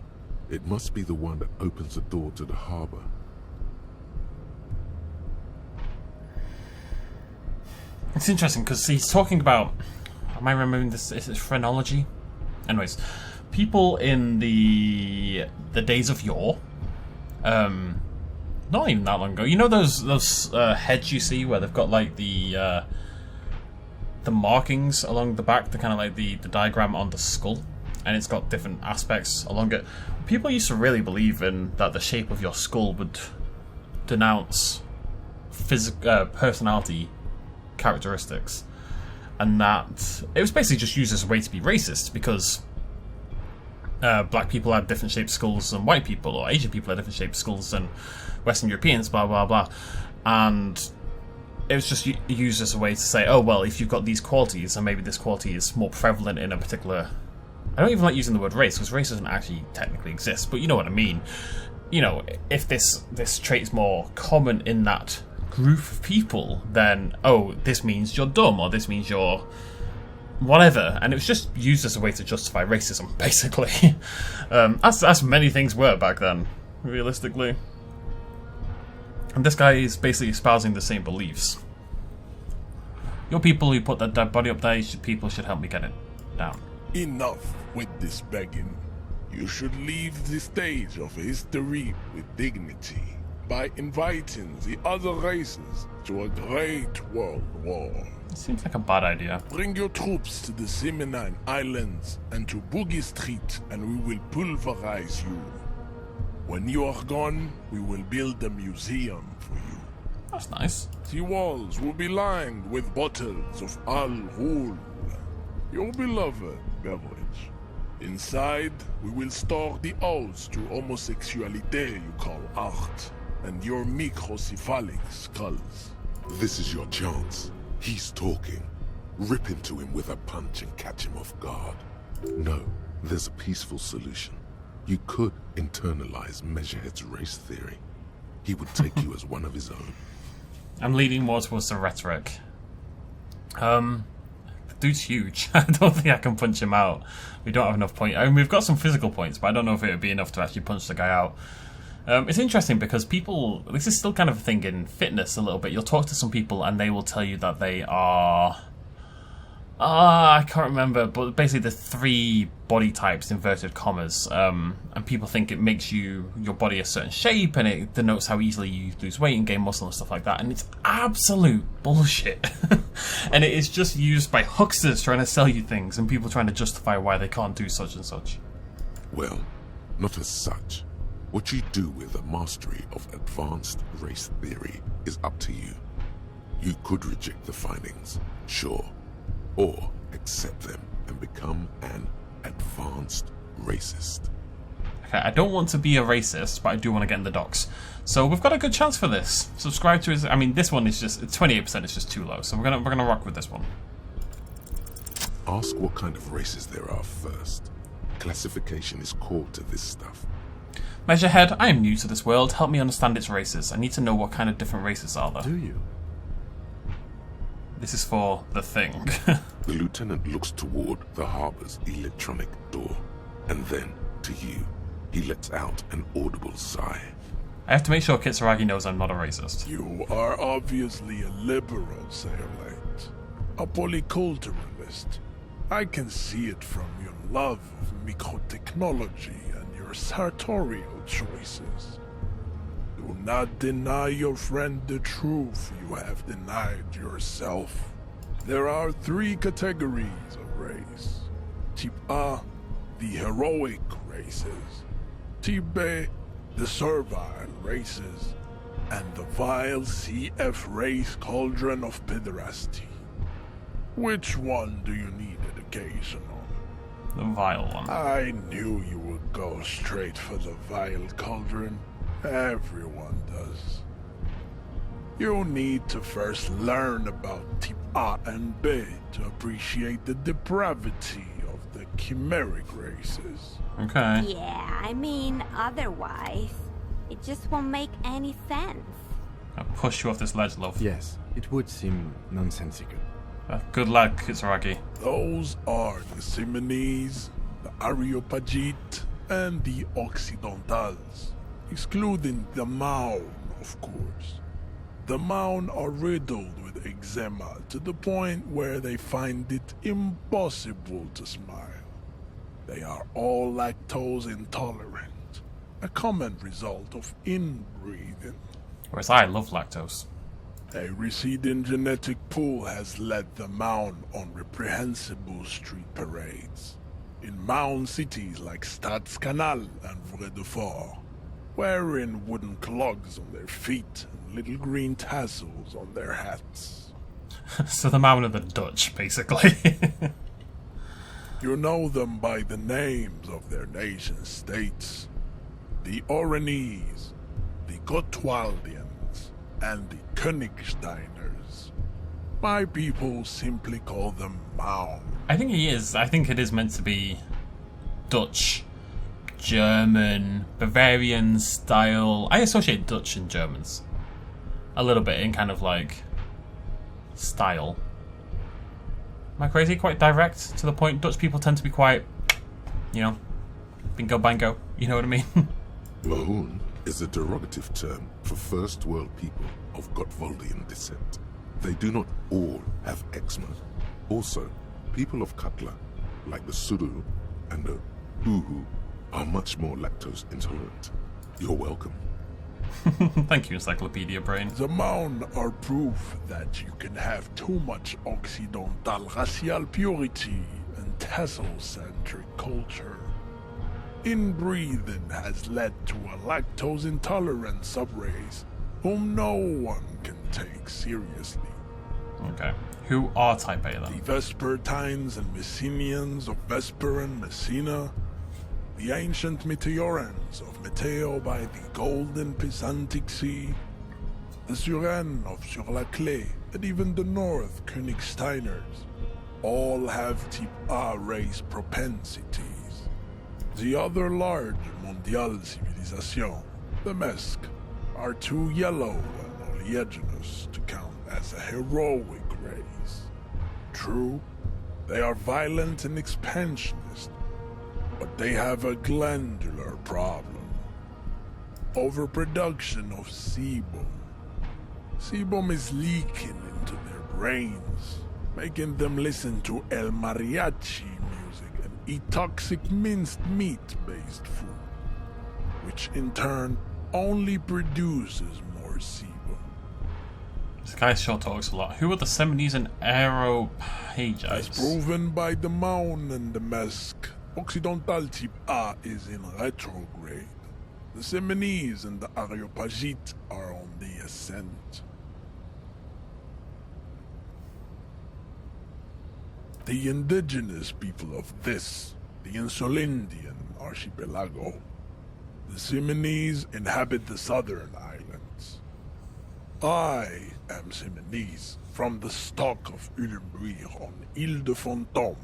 It must be the one that opens the door to the harbor. It's interesting because he's talking about. Am I remembering this? Is it phrenology? Anyways, people in the days of yore, not even that long ago. You know those heads you see where they've got like the markings along the back, the kind of like the diagram on the skull, and it's got different aspects along it. People used to really believe in that the shape of your skull would denounce personality characteristics, and that it was basically just used as a way to be racist because black people had different shaped skulls than white people, or Asian people had different shaped skulls than Western Europeans, blah blah blah, and it was just used as a way to say, oh well, if you've got these qualities, and maybe this quality is more prevalent in a particular. I don't even like using the word race because race doesn't actually technically exist, but you know what I mean. You know, if this trait is more common in that group of people, then oh, this means you're dumb, or this means you're whatever, and it was just used as a way to justify racism, basically. As many things were back then, realistically. And this guy is basically espousing the same beliefs. Your people who put that dead body up there, people should help me get it down. Enough with this begging. You should leave the stage of history with dignity by inviting the other races to a great world war. It seems like a bad idea. Bring your troops to the Seminine Islands and to Boogie Street, and we will pulverize you. When you are gone, we will build a museum for you. That's nice. The walls will be lined with bottles of Al Ghul, your beloved beverage. Inside, we will store the odes to homosexuality you call art, and your microcephalic skulls. This is your chance. He's talking. Rip into him with a punch and catch him off guard. No, there's a peaceful solution. You could internalize Measurehead's race theory. He would take you as one of his own. I'm leaning more towards the rhetoric. The dude's huge. I don't think I can punch him out. We don't have enough points. I mean, we've got some physical points, but I don't know if it would be enough to actually punch the guy out. It's interesting because people, this is still kind of a thing in fitness a little bit. You'll talk to some people and they will tell you that they are, I can't remember, but basically the 3 body types, inverted commas, and people think it makes your body a certain shape and it denotes how easily you lose weight and gain muscle and stuff like that, and it's absolute bullshit. And it is just used by hucksters trying to sell you things and people trying to justify why they can't do such and such. Well, not as such. What you do with a mastery of advanced race theory is up to you. You could reject the findings, sure, or accept them and become an advanced racist. Okay, I don't want to be a racist, but I do want to get in the docks. So we've got a good chance for this. Subscribe to his. I mean, this one is just 28%. Is just too low, so we're gonna rock with this one. Ask what kind of races there are first. Classification is core to this stuff. Measurehead, I am new to this world. Help me understand its races. I need to know what kind of different races are there. Do you? This is for the thing. The lieutenant looks toward the harbor's electronic door, and then, to you, he lets out an audible sigh. I have to make sure Kitsuragi knows I'm not a racist. You are obviously a liberal, Sailate. A polyculturalist. I can see it from your love of microtechnology and your sartorial choices. Do not deny your friend the truth you have denied yourself. There are 3 categories of race. Type A, the heroic races. Type B, the servile races. And the vile CF race cauldron of pederasty. Which one do you need education on? The vile one. I knew you would go straight for the vile cauldron. Everyone does. You need to first learn about Type A and B to appreciate the depravity of the chimeric races. Okay. Yeah, I mean, otherwise, it just won't make any sense. I'll push you off this ledge, love. Yes, it would seem nonsensical. Good luck, Kitsuragi. Those are the Simonese, the Areopagite, and the Occidentals, excluding the Maun, of course. The Maun are riddled with eczema to the point where they find it impossible to smile. They are all lactose intolerant, a common result of inbreeding. Whereas I love lactose. A receding genetic pool has led the Maun on reprehensible street parades. In Maun cities like Stadskanal and Vredefort, wearing wooden clogs on their feet and little green tassels on their hats. So the Maun are the Dutch, basically. You know them by the names of their nation states. The Oranese, the Gotwaldians, and the Königsteiners. My people simply call them Maun. I think he is. I think it is meant to be Dutch, German, Bavarian style. I associate Dutch and Germans a little bit in kind of like style. Am I crazy? Quite direct to the point. Dutch people tend to be quite, bingo bango. You know what I mean? Mahoon is a derogative term for first world people of Gotwaldian descent. They do not all have eczema. Also, people of Katla, like the Suru and the Uhu, are much more lactose intolerant. You're welcome. Thank you, Encyclopedia Brain. The Maun are proof that you can have too much Occidental racial purity and tassel-centric culture. Inbreeding has led to a lactose-intolerant subrace whom no one can take seriously. Okay. Who are Type A, then? The Vespertines and Messenians of Vesper and Messina, the ancient Meteorans of Meteo by the golden Pisantic Sea, the Suren of Sur-la-Clé, and even the North Königsteiners, all have Type A race propensities. The other large Mondial civilization, the Mesk, are too yellow and oleaginous to count as a heroic race. True, they are violent and expansionist, but they have a glandular problem. Overproduction of sebum. Sebum is leaking into their brains, making them listen to El Mariachi music and eat toxic minced meat-based food, which in turn only produces more sebum. This guy sure talks a lot. Who are the Semines and Aeropagites? As proven by the Maun and the Mesk, Occidental Type A is in retrograde. The Semines and the Areopagites are on the ascent. The indigenous people of this, the Insulindian archipelago. The Simonese inhabit the southern islands. I am Simonese, from the stock of Ulumbuir on Ile de Fantôme.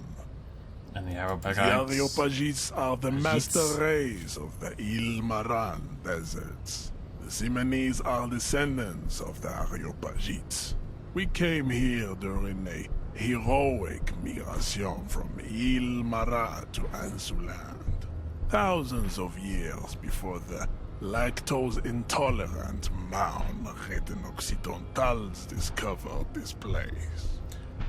And the The Aeropagites. Areopagites are the master race of the Ile Maran deserts. The Simonese are descendants of the Areopagites. We came here during a heroic migration from Ile Marat to Ansuland. Thousands of years before the lactose-intolerant Maun Reden Occidentals discovered this place.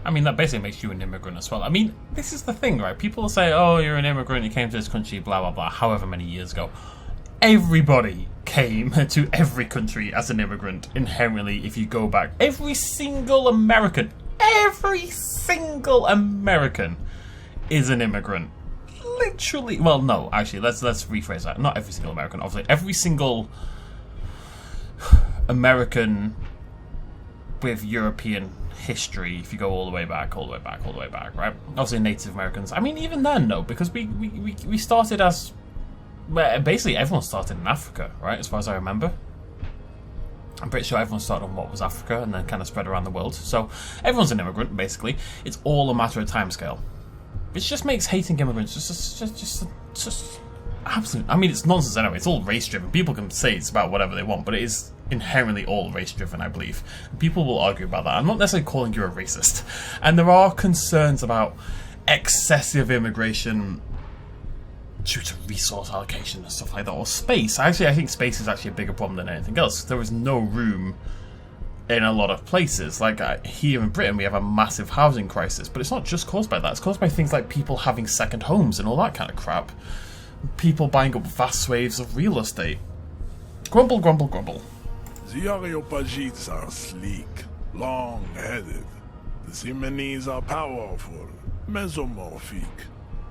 I mean, that basically makes you an immigrant as well. I mean, this is the thing, right? People say, oh, you're an immigrant, you came to this country, blah, blah, blah, however many years ago. Everybody came to every country as an immigrant, inherently, if you go back. Every single American is an immigrant. Literally. Well, no, actually, let's rephrase that. Not every single American, obviously. Every single American with European history, if you go all the way back, right? Obviously Native Americans. I mean, even then, no, because we started as... Well, basically everyone started in Africa, right, as far as I remember. I'm pretty sure everyone started on what was Africa and then kind of spread around the world. So everyone's an immigrant, basically. It's all a matter of timescale. Which just makes hating immigrants just absolute... I mean, it's nonsense anyway. It's all race-driven. People can say it's about whatever they want, but it is inherently all race-driven, I believe. People will argue about that. I'm not necessarily calling you a racist. And there are concerns about excessive immigration due to resource allocation and stuff like that, or space. Actually, I think space is actually a bigger problem than anything else. There is no room in a lot of places. Like here in Britain, we have a massive housing crisis, but it's not just caused by that. It's caused by things like people having second homes and all that kind of crap. People buying up vast swathes of real estate. Grumble, grumble, grumble. The Areopagites are sleek, long-headed. The Simonese are powerful, mesomorphic.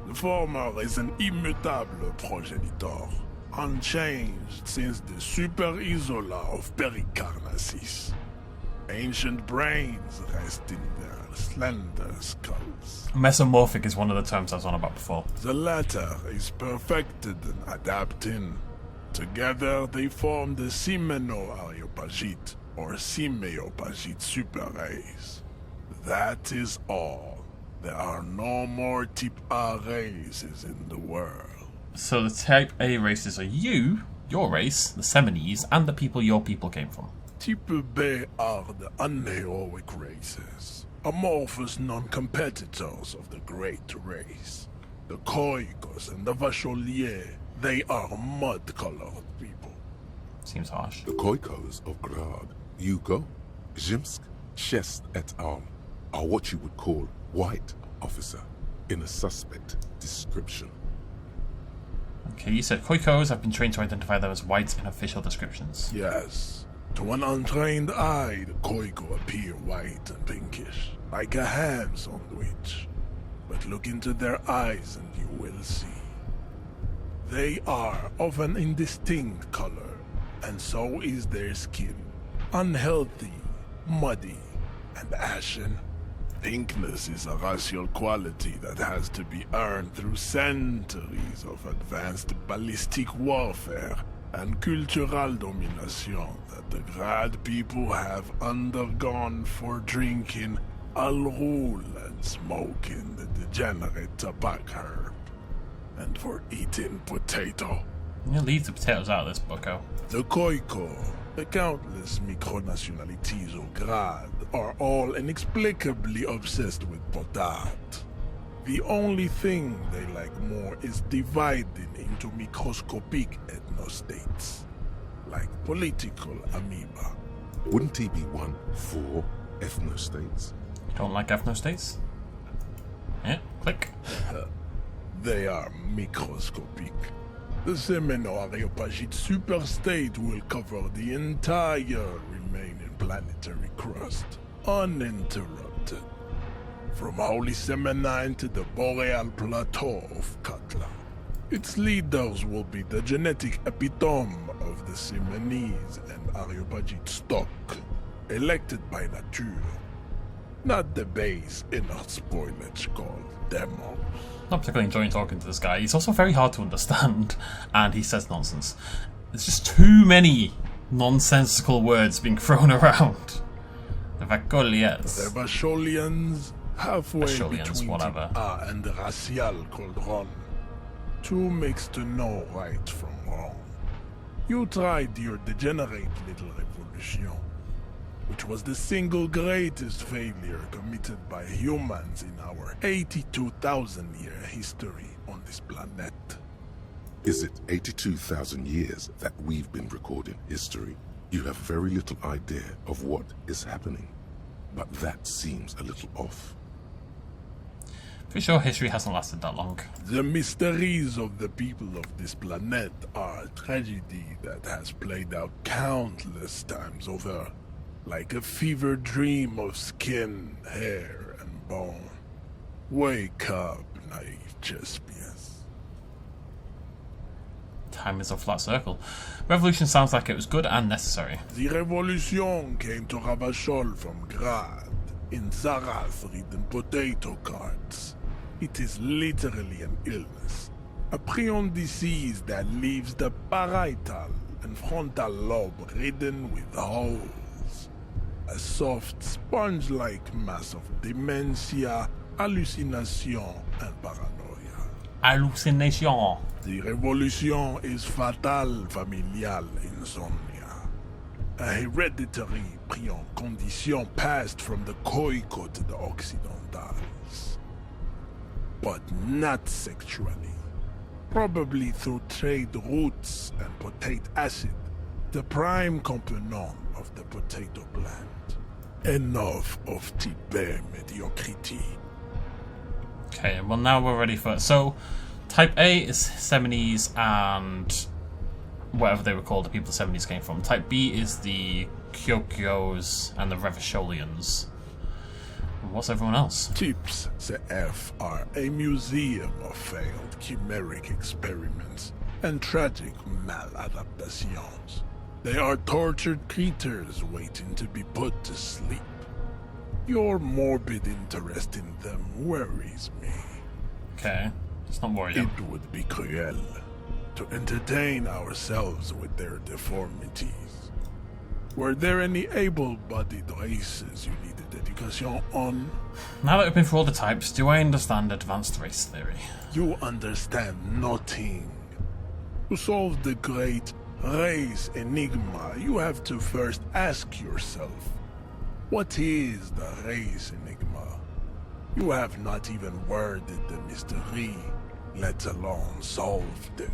The former is an immutable progenitor, unchanged since the Super Isola of Pericarnassus. Ancient brains rest in their slender skulls. Mesomorphic is one of the terms I was on about before. The latter is perfected and adapting. Together they form the Simeno-Areopagite, or Simeopagite superrace. That is all. There are no more type A races in the world. So the type A races are you, your race, the Seminese, and the people your people came from. Type B are the unheroic races, amorphous non-competitors of the great race. The Khoikos and the Vacholiers, they are mud-colored people. Seems harsh. The Khoikos of Grad, Yugo, Zhimsk, Chest et al. Are what you would call white officer in a suspect description. Okay, you said Khoikos have been trained to identify them as whites in official descriptions. Yes. To an untrained eye, the Khoiko appear white and pinkish, like a ham sandwich. But look into their eyes and you will see. They are of an indistinct color, and so is their skin. Unhealthy, muddy, and ashen. Pinkness is a racial quality that has to be earned through centuries of advanced ballistic warfare and cultural domination that the Grad people have undergone for drinking Al-Ghul and smoking the degenerate tobacco herb, and for eating potato. You leave the potatoes out of this bucko. The Khoiko, the countless micronationalities of Grad, are all inexplicably obsessed with potat. The only thing they like more is dividing into microscopic ethnostates, like political amoeba. Wouldn't he be one for ethnostates? Don't like ethnostates? Yeah, click. They are microscopic. The Semeno-Areopagite superstate will cover the entire remaining planetary crust, uninterrupted. From Holy Semenine to the Boreal Plateau of Katla. Its leaders will be the genetic epitome of the Simonese and Areopagite stock, elected by nature, not the base inner spoilage called demos. Not particularly enjoying talking to this guy. He's also very hard to understand, and he says nonsense. There's just too many nonsensical words being thrown around. The Vacholians. The Vacholians, halfway between whatever. A and the racial cauldron. Two mixed to know right from wrong. You tried your degenerate little revolution, which was the single greatest failure committed by humans in our 82,000-year history on this planet. Is it 82,000 years that we've been recording history? You have very little idea of what is happening, but that seems a little off. Pretty sure history hasn't lasted that long. The mysteries of the people of this planet are a tragedy that has played out countless times over, like a fever dream of skin, hair, and bone. Wake up, naive Chespius. Time is a flat circle. Revolution sounds like it was good and necessary. The revolution came to Ravachol from Grad in Zaraz-ridden potato carts. It is literally an illness. A prion disease that leaves the parietal and frontal lobe ridden with holes. A soft, sponge-like mass of dementia, hallucination, and paranoia. Hallucination. The revolution is fatal familial insomnia. A hereditary prion condition passed from the coico to the occidentals. But not sexually. Probably through trade roots and potate acid, the prime component of the potato plant. Enough of Tibet mediocrity. Okay, well now we're ready for... So, Type A is Semines and whatever they were called, the people the Semines came from. Type B is the Kyokyos and the Revacholians. What's everyone else? Tips CF are a museum of failed chimeric experiments and tragic maladaptations. They are tortured creatures waiting to be put to sleep. Your morbid interest in them worries me. Okay, it's not worrying. It would be cruel to entertain ourselves with their deformities. Were there any able-bodied races you needed education on? Now that we've been through all the types, do I understand advanced race theory? You understand nothing. To solve the great race enigma, you have to first ask yourself, what is the race enigma? You have not even worded the mystery, let alone solved it.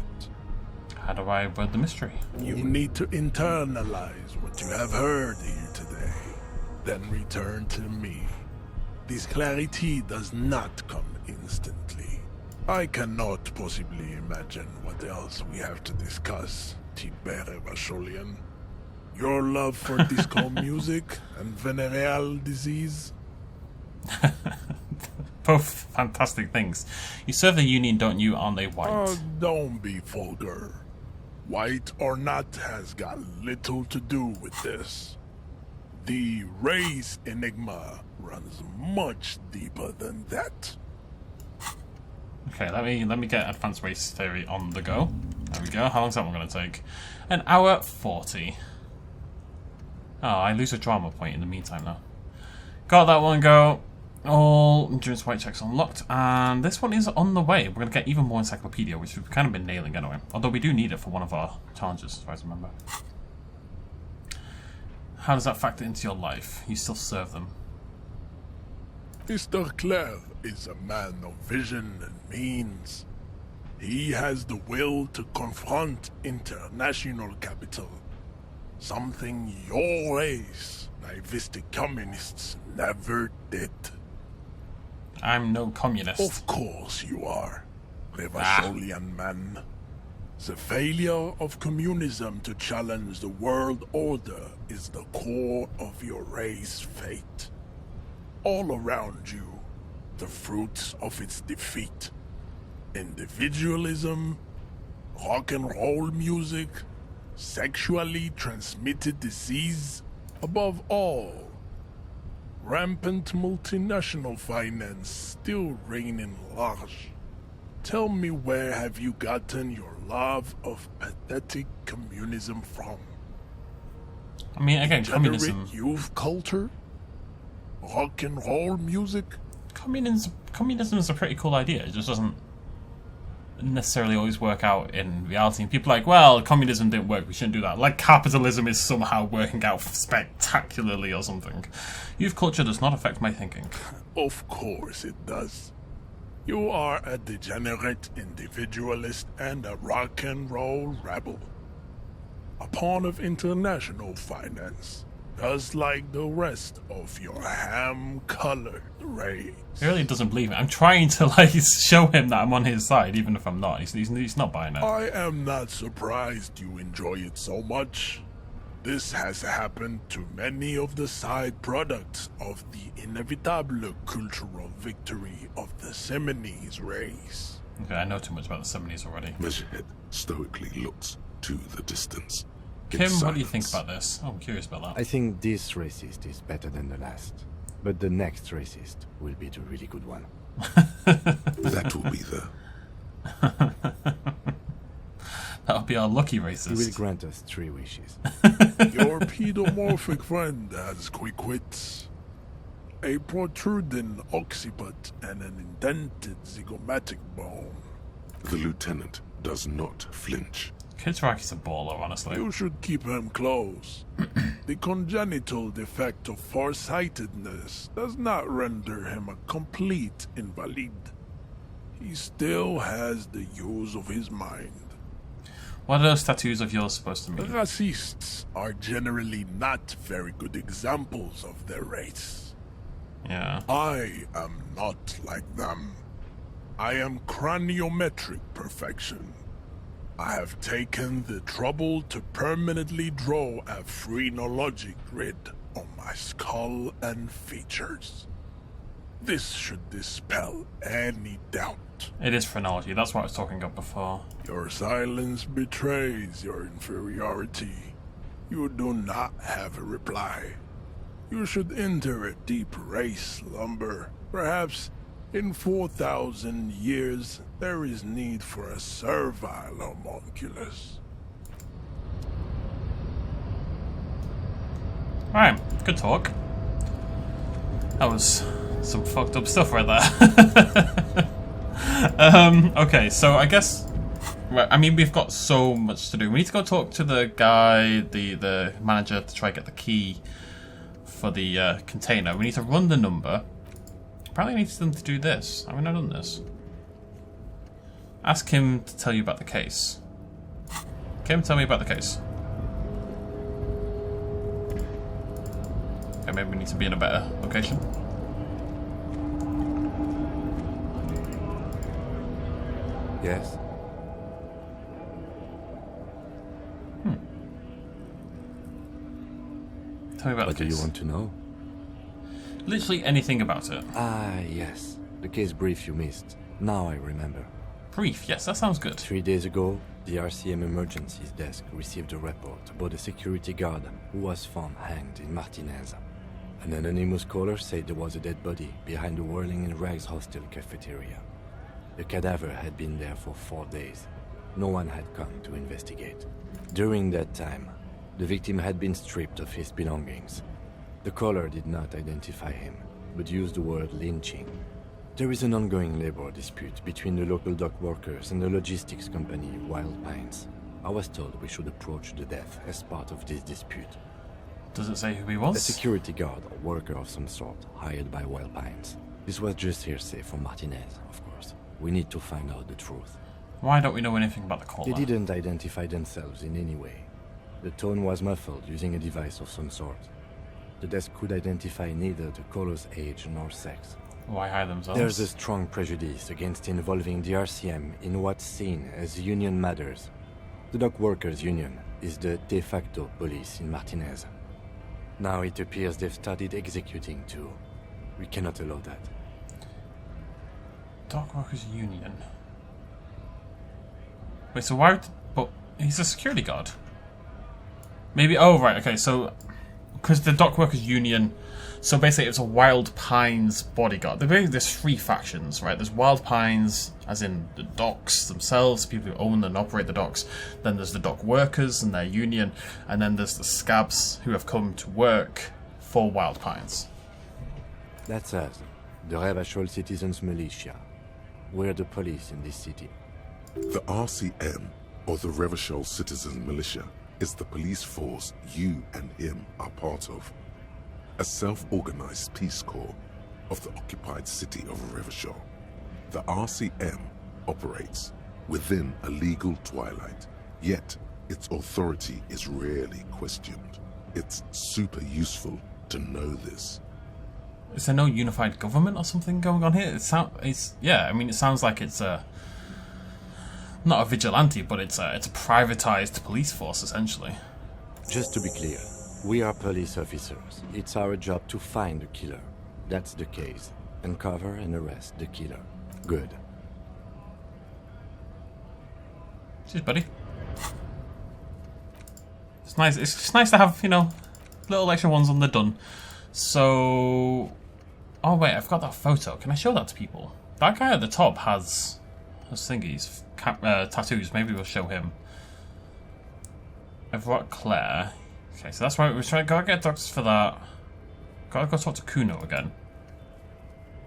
How do I word the mystery? You need to internalize what you have heard here today, then return to me. This clarity does not come instantly. I cannot possibly imagine what else we have to discuss, Tibet Vacholian. Your love for disco music and venereal disease? Both fantastic things. You serve the Union, don't you? Aren't they white? Oh, don't be vulgar. White or not has got little to do with this. The race enigma runs much deeper than that. Okay, let me get advanced race theory on the go. There we go. How long's that one going to take? An hour 40. Oh, I lose a drama point in the meantime now. Got that one go. All endurance white checks unlocked, and this one is on the way. We're going to get even more encyclopedia, which we've kind of been nailing anyway. Although we do need it for one of our challenges, as far as I remember. How does that factor into your life? You still serve them. Mr. Clare is a man of vision and means. He has the will to confront international capital. Something your race, naivistic communists, never did. I'm no communist. Of course you are, Revacholian man. The failure of communism to challenge the world order is the core of your race fate. All around you, the fruits of its defeat. Individualism, rock and roll music, sexually transmitted disease, above all, rampant multinational finance still reigning large. Tell me, where have you gotten your love of pathetic communism from? I mean, again, communism. Degenerate youth culture? Rock and roll music? Communism is a pretty cool idea. It just doesn't necessarily always work out in reality. And people are like, well, communism didn't work, we shouldn't do that. Like capitalism is somehow working out spectacularly or something. Youth culture does not affect my thinking. Of course it does. You are a degenerate individualist and a rock and roll rebel. A pawn of international finance, just like the rest of your ham-colored race. He really doesn't believe it. I'm trying to like show him that I'm on his side, even if I'm not. He's not buying it. I am not surprised you enjoy it so much. This has happened to many of the side products of the inevitable cultural victory of the Semines race. Okay, I know too much about the 70s already. Measurehead stoically looks to the distance. In Kim, what do you think silence. about this? Oh, I'm curious about that. I think this racist is better than the last. But the next racist will be the really good one. That will be the... That'll be our lucky He will racist. grant us 3 wishes. Your pedomorphic friend has quick wits, a protruding occiput, and an indented zygomatic bone. The lieutenant does not flinch. Kitaraki's a baller, honestly. You should keep him close. The congenital defect of farsightedness does not render him a complete invalid. He still has the use of his mind. What are those tattoos of yours supposed to mean? Racists are generally not very good examples of their race. Yeah. I am not like them. I am craniometric perfection. I have taken the trouble to permanently draw a phrenologic grid on my skull and features. This should dispel any doubt. It is phrenology. That's what I was talking about before. Your silence betrays your inferiority. You do not have a reply. You should enter a deep race slumber. Perhaps in 4,000 years, there is need for a servile homunculus. Alright, good talk. That was some fucked up stuff right there. Okay, so I guess... Right, I mean, we've got so much to do. We need to go talk to the guy, the manager, to try to get the key for the container. We need to run the number. Apparently I need them to do this. Have we not done this? Ask him to tell you about the case. Kim, tell me about the case. Okay, maybe we need to be in a better location. Yes? Tell me about What the do case. you want to know? Literally anything about it. Ah, yes. The case brief you missed. Now I remember. Brief, yes, that sounds good. 3 days ago, the RCM emergencies desk received a report about a security guard who was found hanged in Martinez. An anonymous caller said there was a dead body behind the Whirling in Rags hostel cafeteria. The cadaver had been there for 4 days. No one had come to investigate. During that time, the victim had been stripped of his belongings. The caller did not identify him, but used the word lynching. There is an ongoing labor dispute between the local dock workers and the logistics company Wild Pines. I was told we should approach the death as part of this dispute. Does it say who he A was? security guard or worker of some sort, hired by Wild Pines. This was just hearsay from Martinez, of course. We need to find out the truth. Why don't we know anything about the caller? They didn't identify themselves in any way. The tone was muffled using a device of some sort. The desk could identify neither the caller's age nor sex. Why hide themselves? There's a strong prejudice against involving the RCM in what's seen as union matters. The dock workers' union is the de facto police in Martinez. Now it appears they've started executing too. We cannot allow that. Dock Workers Union. Wait, so why... But he's a security guard. Maybe... Oh, right, okay, so... Because the Dock Workers Union... So basically it's a Wild Pines bodyguard. There's 3 factions, right? There's Wild Pines, as in the docks themselves, people who own and operate the docks. Then there's the dock workers and their union. And then there's the scabs who have come to work for Wild Pines. That's us, the Revachol Citizens Militia. We're the police in this city. The RCM, or the Revachol Citizen Militia, is the police force you and him are part of. A self-organized peace corps of the occupied city of Revachol. The RCM operates within a legal twilight, yet its authority is rarely questioned. It's super useful to know this. Is there no unified government or something going on here? It sounds like it's a... Not a vigilante, but it's a privatized police force, essentially. Just to be clear, we are police officers. It's our job to find the killer. That's the case. Uncover and arrest the killer. Good. Cheers, buddy. It's nice. It's just nice to have, you know, little extra ones when they're done. So, oh wait, I've got that photo. Can I show that to people? That guy at the top has thingies, tattoos. Maybe we'll show him. I've got Claire. Okay, so that's right. We're trying. Gotta get doctors for that. Gotta go talk to Kuno again.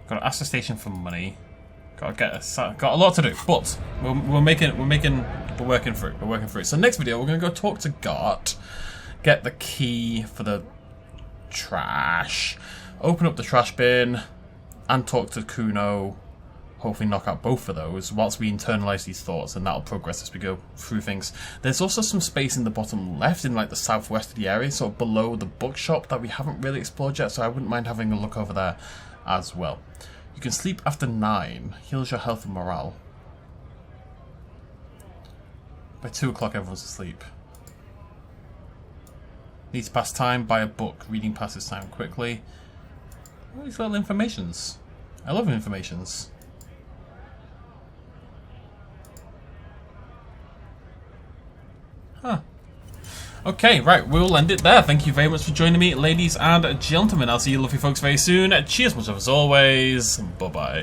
Gotta ask the station for money. Got a lot to do, but we're working through it. We're working through it. So next video, we're gonna go talk to Gart, get the key for the trash, open up the trash bin, and talk to Kuno. Hopefully knock out both of those whilst we internalize these thoughts, and that'll progress as we go through things. There's also some space in the bottom left, in like the southwest of the area, sort of below the bookshop, that we haven't really explored yet, so I wouldn't mind having a look over there as well. You can sleep after 9. Heals your health and morale. By 2 o'clock everyone's asleep. Need to pass time, buy a book. Reading passes time quickly. All these little informations. I love informations. Huh. Okay, right, we'll end it there. Thank you very much for joining me, ladies and gentlemen. I'll see you lovely folks very soon. Cheers much as always. Bye-bye.